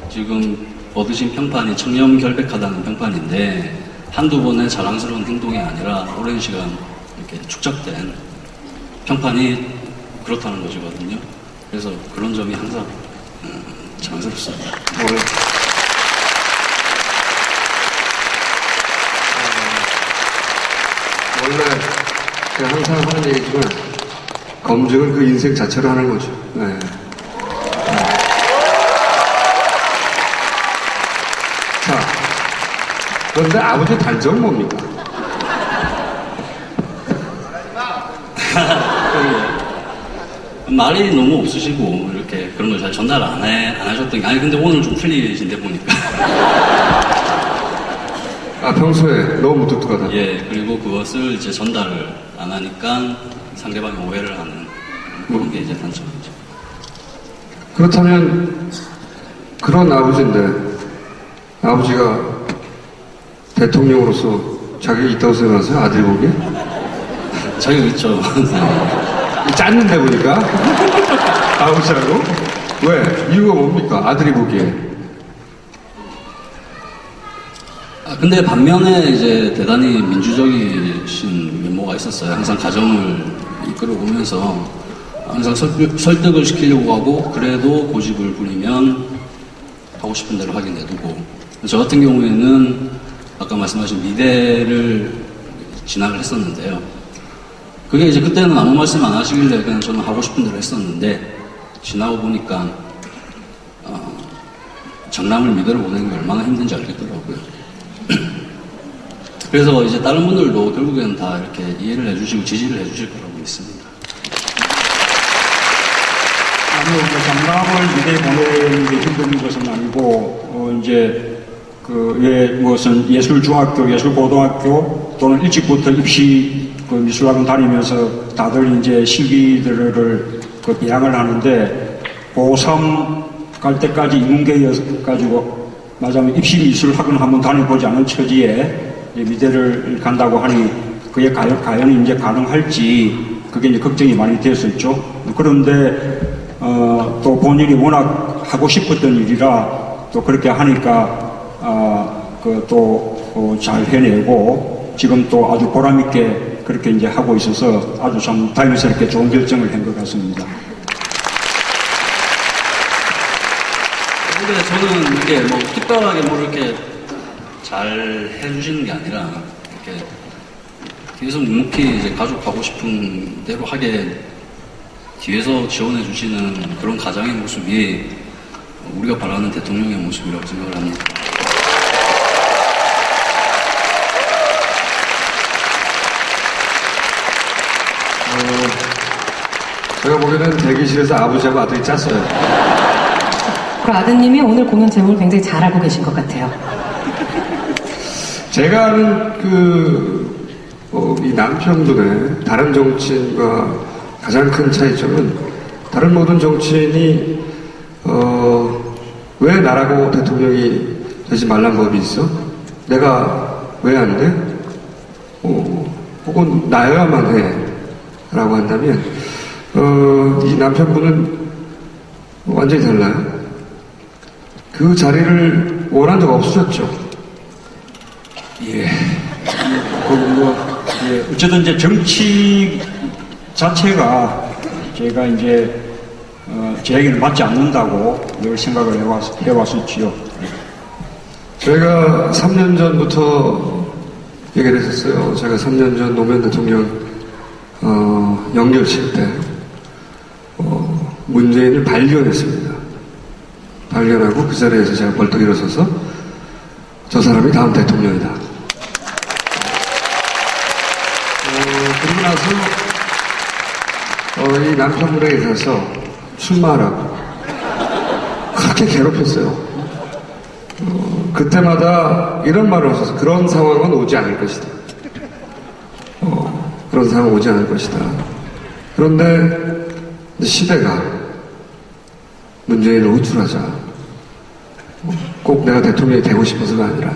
지금 얻으신 평판이 청렴결백하다는 평판인데, 한두 번의 자랑스러운 행동이 아니라 오랜 시간 이렇게 축적된 평판이 그렇다는 것이거든요. 그래서 그런 점이 항상 자랑스럽습니다.
원래 제가 항상 하는 얘기지만 검증은 그 인생 자체로 하는 거죠. 네. 자, 그런데 아버지 단점은 뭡니까?
말이 너무 없으시고 이렇게 그런 걸 잘 전달 안 하셨던 게, 아니 근데 오늘 좀 풀리신데 보니까.
아, 평소에 너무 무뚝뚝하다.
예, 그리고 그것을 이제 전달을 안 하니까 상대방이 오해를 하는 그런 게 이제 단점이죠.
그렇다면 그런 아버지인데 아버지가 대통령으로서 자격이 있다고 생각하세요? 아들이 보기에?
자격 있죠.
짰는데 보니까 아버지라고? 왜? 이유가 뭡니까? 아들이 보기에.
근데 반면에 이제 대단히 민주적이신 면모가 있었어요. 항상 가정을 이끌어오면서 항상 설득을 시키려고 하고, 그래도 고집을 부리면 하고 싶은 대로 하게 내두고. 저 같은 경우에는 아까 말씀하신 미대를 진학을 했었는데요. 그게 이제 그때는 아무 말씀 안 하시길래 그냥 저는 하고 싶은 대로 했었는데, 지나고 보니까 정남을 미대로 보내는 게 얼마나 힘든지 알겠더라고요. 그래서 이제 다른 분들도 결국에는 다 이렇게 이해를 해주시고 지지를 해주실 거라고 믿습니다.
아니요, 장남을 미대에 보내는 게 힘든 것은 아니고, 이제, 무슨 예술중학교, 예술고등학교, 또는 일찍부터 입시 미술학원 다니면서 다들 이제 실기들을 배양을 하는데, 고3 갈 때까지 인문계여가지고, 맞아면 입시 미술학원 한번 다녀보지 않은 처지에 미대를 간다고 하니, 그게 과연 이제 가능할지, 그게 이제 걱정이 많이 됐었죠. 그런데, 또 본인이 워낙 하고 싶었던 일이라 또 그렇게 하니까 잘 해내고 지금 또 아주 보람있게 그렇게 이제 하고 있어서 아주 참 다행스럽게 좋은 결정을 한 것 같습니다.
근데 저는 이게 뭐 특별하게 뭐 이렇게 잘 해주시는 게 아니라 이렇게 뒤에서 묵묵히 이제 가족 가고 싶은 대로 하게 뒤에서 지원해 주시는 그런 가장의 모습이 우리가 바라는 대통령의 모습이라고 생각을 합니다.
어제는 대기실에서 아버지하고 아들이 짰어요.
그 아드님이 오늘 공연 제목을 굉장히 잘 알고 계신 것 같아요.
제가 아는 이 남편분의 다른 정치인과 가장 큰 차이점은 다른 모든 정치인이 왜 나라고 대통령이 되지 말란 법이 있어? 내가 왜 안 돼? 혹은 나여야만 해 라고 한다면 이 남편분은 완전히 달라요. 그 자리를 원한 적 없으셨죠?
예. 어쨌든 이제 정치 자체가 제가 이제 저에게는 맞지 않는다고 늘 생각을 해왔었지요.
제가 3년 전부터 얘기를 했었어요. 제가 3년 전 노무현 대통령 연결식 때 문재인을 발견했습니다. 발견하고 그 자리에서 제가 벌떡 일어서서 저 사람이 다음 대통령이다. 그리고 나서 이 남편분에게 가서 출마하라고 그렇게 괴롭혔어요. 그때마다 이런 말을 하셔서 그런 상황은 오지 않을 것이다. 그런 상황은 오지 않을 것이다. 그런데 시대가 문재인을 호출하자. 꼭 내가 대통령이 되고 싶어서가 아니라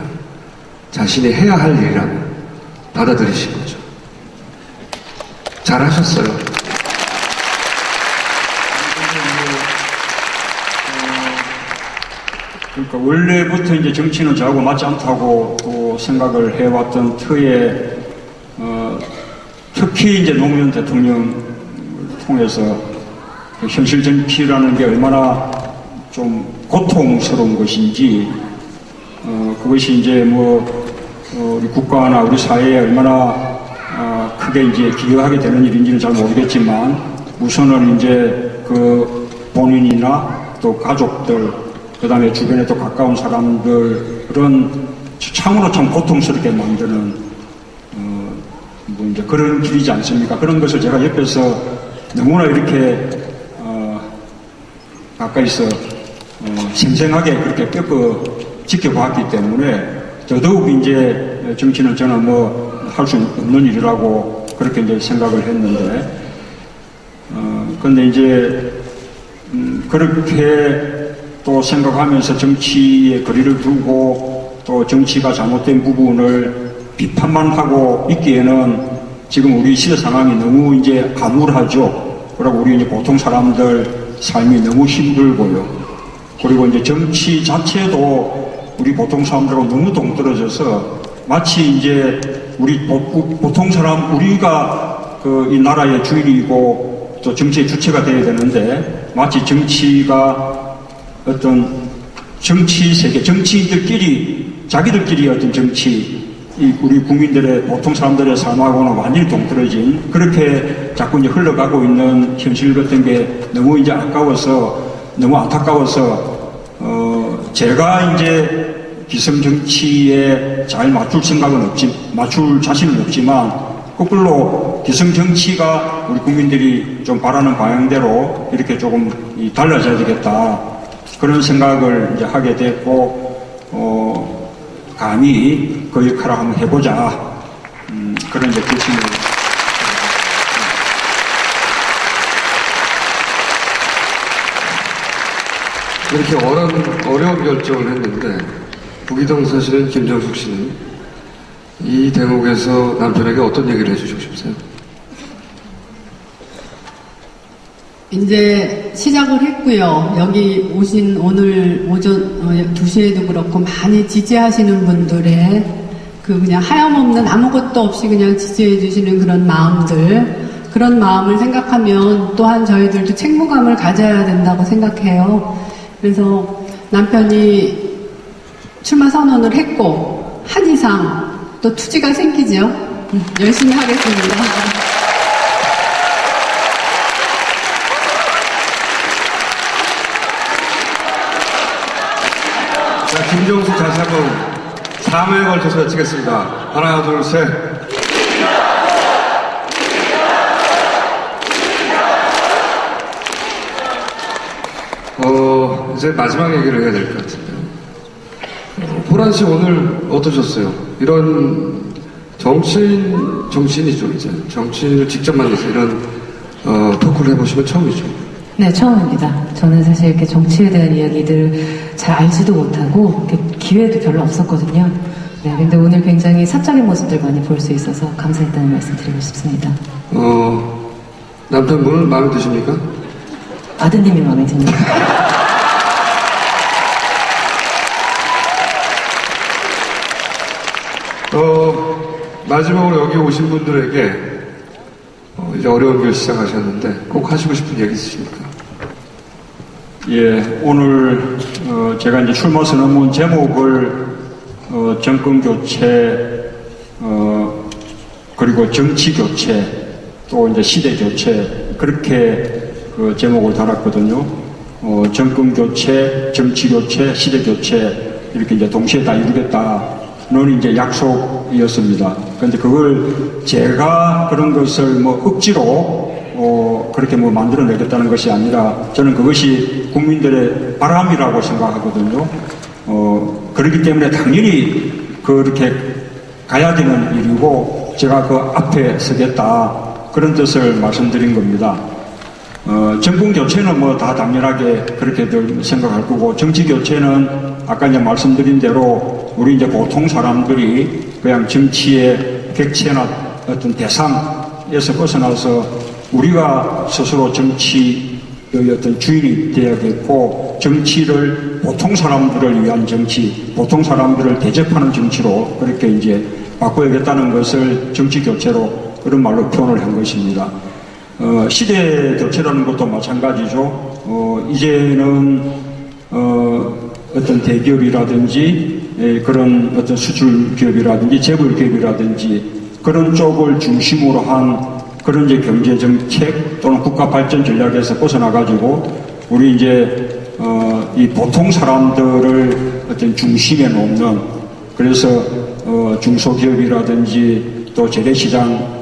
자신이 해야 할 일이라고 받아들이신 거죠. 잘하셨어요.
그러니까 원래부터 이제 정치는 저하고 맞지 않다고 또 생각을 해왔던 터에 특히 이제 노무현 대통령을 통해서 그 현실 정치라는 게 얼마나 좀 고통스러운 것인지 그것이 이제 우리 국가나 우리 사회에 얼마나 크게 이제 기여하게 되는 일인지는 잘 모르겠지만 우선은 이제 그 본인이나 또 가족들 그 다음에 주변에 또 가까운 사람들 그런 참으로 참 고통스럽게 만드는 이제 그런 길이지 않습니까? 그런 것을 제가 옆에서 너무나 이렇게 가까이서 생생하게 그렇게 뼈 지켜봤기 때문에 더더욱 이제 정치는 저는 할 수 없는 일이라고 그렇게 이제 생각을 했는데 근데 이제 그렇게 또 생각하면서 정치에 거리를 두고 또 정치가 잘못된 부분을 비판만 하고 있기에는 지금 우리 시대 상황이 너무 이제 암울하죠. 그리고 우리 이제 보통 사람들 삶이 너무 힘들고요. 그리고 이제 정치 자체도 우리 보통 사람들하고 너무 동떨어져서 마치 이제 우리 보통 사람 우리가 이 나라의 주인이고 또 정치의 주체가 되어야 되는데 마치 정치가 어떤 정치 세계 정치인들끼리 자기들끼리 어떤 정치 우리 국민들의 보통 사람들의 삶하고는 완전히 동떨어진 그렇게 자꾸 이제 흘러가고 있는 현실 같은 게 너무 이제 아까워서 너무 안타까워서 제가 이제 기성 정치에 잘 맞출 생각은 맞출 자신은 없지만 거꾸로 기성 정치가 우리 국민들이 좀 바라는 방향대로 이렇게 조금 달라져야 되겠다 그런 생각을 이제 하게 됐고 감히 그 역할을 한번 해보자 그런 이제 결심을
이렇게 어려운 결정을 했는데 부기동사실은 김정숙 씨는 이 대목에서 남편에게 어떤 얘기를 해주시고 싶으세요?
이제 시작을 했고요. 여기 오신 오늘 오전 2시에도 그렇고 많이 지지하시는 분들의 그 그냥 하염없는 아무것도 없이 그냥 지지해 주시는 그런 마음들 그런 마음을 생각하면 또한 저희들도 책무감을 가져야 된다고 생각해요. 그래서 남편이 출마 선언을 했고 한 이상 또 투지가 생기죠. 열심히 하겠습니다.
자, 김정숙 다시 한번 3회에 걸쳐서 외치겠습니다. 하나, 둘, 셋. 이제 마지막 얘기를 해야 될 것 같은데요. 호란 씨 오늘 어떠셨어요? 이런 정치인이죠, 이제. 정치인을 직접 만나서 이런, 토크를 해보시면 처음이죠.
네, 처음입니다. 저는 사실 이렇게 정치에 대한 이야기들 잘 알지도 못하고 이렇게 기회도 별로 없었거든요. 네, 근데 오늘 굉장히 사적인 모습들 많이 볼 수 있어서 감사했다는 말씀 드리고 싶습니다.
남편분은 마음에 드십니까?
아드님이 마음에 듭니다.
마지막으로 여기 오신 분들에게 이제 어려운 길 시작하셨는데 꼭 하시고 싶은 얘기 있으십니까?
예, 오늘 제가 이제 출마 선언문 제목을 정권 교체, 그리고 정치 교체, 또 이제 시대 교체 그렇게 그 제목을 달았거든요. 정권 교체, 정치 교체, 시대 교체 이렇게 이제 동시에 다 이루겠다는 이제 약속이었습니다. 그런데 그걸 제가 그런 것을 뭐 억지로 그렇게 뭐 만들어내겠다는 것이 아니라 저는 그것이 국민들의 바람이라고 생각하거든요. 그렇기 때문에 당연히 그렇게 가야 되는 일이고 제가 그 앞에 서겠다 그런 뜻을 말씀드린 겁니다. 정권 교체는 뭐 다 당연하게 그렇게들 생각할 거고 정치 교체는 아까 이제 말씀드린 대로 우리 이제 보통 사람들이 그냥 정치의 객체나 어떤 대상에서 벗어나서 우리가 스스로 정치의 어떤 주인이 되어야겠고 정치를 보통 사람들을 위한 정치, 보통 사람들을 대접하는 정치로 그렇게 이제 바꿔야겠다는 것을 정치 교체로 그런 말로 표현을 한 것입니다. 시대 교체라는 것도 마찬가지죠. 이제는 어떤 대기업이라든지 그런 어떤 수출 기업이라든지 재벌 기업이라든지 그런 쪽을 중심으로 한 그런 이제 경제 정책 또는 국가 발전 전략에서 벗어나 가지고 우리 이제 이 보통 사람들을 어떤 중심에 놓는 그래서 중소기업이라든지 또 재래시장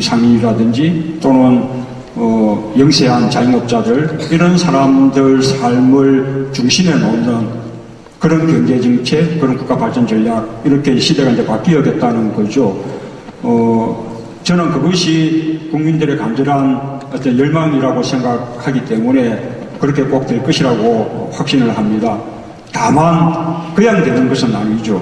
상인이라든지 또는 영세한 자영업자들 이런 사람들 삶을 중심에 놓는 그런 경제 정책, 그런 국가 발전 전략 이렇게 시대가 이제 바뀌어야겠다는 거죠. 저는 그것이 국민들의 간절한 어떤 열망이라고 생각하기 때문에 그렇게 꼭 될 것이라고 확신을 합니다. 다만 그냥 되는 것은 아니죠.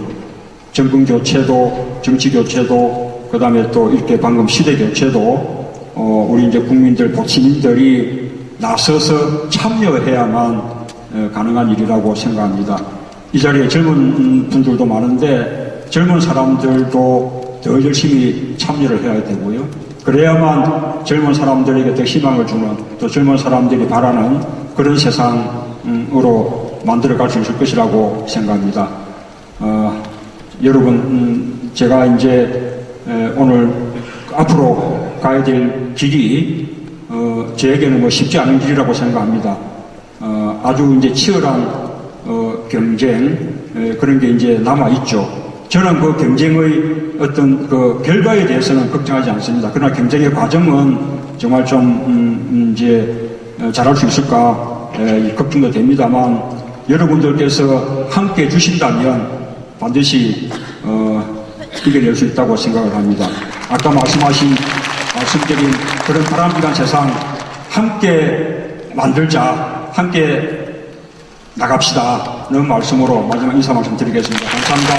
정권 교체도 정치 교체도 그 다음에 또 이렇게 방금 시대 교체도 우리 이제 국민들, 시민들이 나서서 참여해야만 가능한 일이라고 생각합니다. 이 자리에 젊은 분들도 많은데 젊은 사람들도 더 열심히 참여를 해야 되고요. 그래야만 젊은 사람들에게 더 희망을 주는 또 젊은 사람들이 바라는 그런 세상으로 만들어갈 수 있을 것이라고 생각합니다. 여러분, 제가 이제 오늘 앞으로 가야 될 길이 저에게는 뭐 쉽지 않은 길이라고 생각합니다. 아주 이제 치열한 경쟁 그런 게 이제 남아 있죠. 저는 그 경쟁의 어떤 그 결과에 대해서는 걱정하지 않습니다. 그러나 경쟁의 과정은 정말 좀 이제 잘할 수 있을까 걱정도 됩니다만 여러분들께서 함께 해 주신다면 반드시 이겨낼 수 있다고 생각을 합니다. 아까 말씀드린 그런 바람직한 세상 함께 만들자, 함께 나갑시다는 말씀으로 마지막 인사 말씀 드리겠습니다. 감사합니다.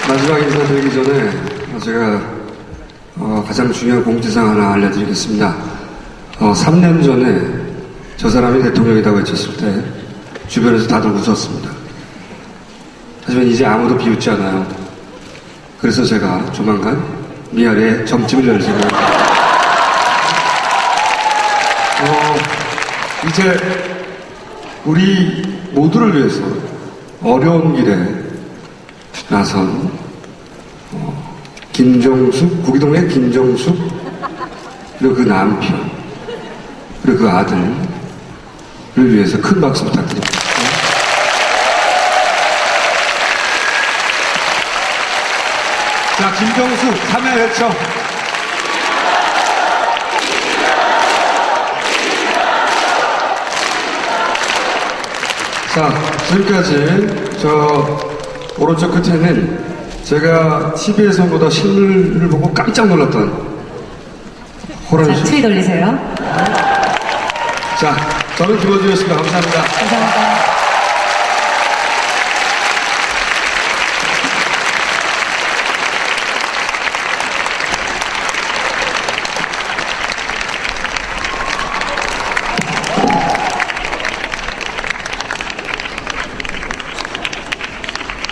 마지막 인사드리기 전에 제가 가장 중요한 공지사항 하나 알려드리겠습니다. 3년 전에 저 사람이 대통령이라고 외쳤을 때 주변에서 다들 웃었습니다. 하지만 이제 아무도 비웃지 않아요. 그래서 제가 조만간 미아리에 점집을 열 생각입니다. 이제 우리 모두를 위해서 어려운 길에 나선 김정숙, 구기동의 김정숙, 그리고 그 남편, 그리고 그 아들을 위해서 큰 박수 부탁드립니다. 자, 김정수 참여 요청. 자, 지금까지 저 오른쪽 끝에는 제가 TV에서보다 실물을 보고 깜짝 놀랐던 호랑이
자,
씨.
추위 돌리세요.
자, 저는 김원주였습니다. 감사합니다.
감사합니다.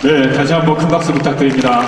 네, 다시 한번 큰 박수 부탁드립니다.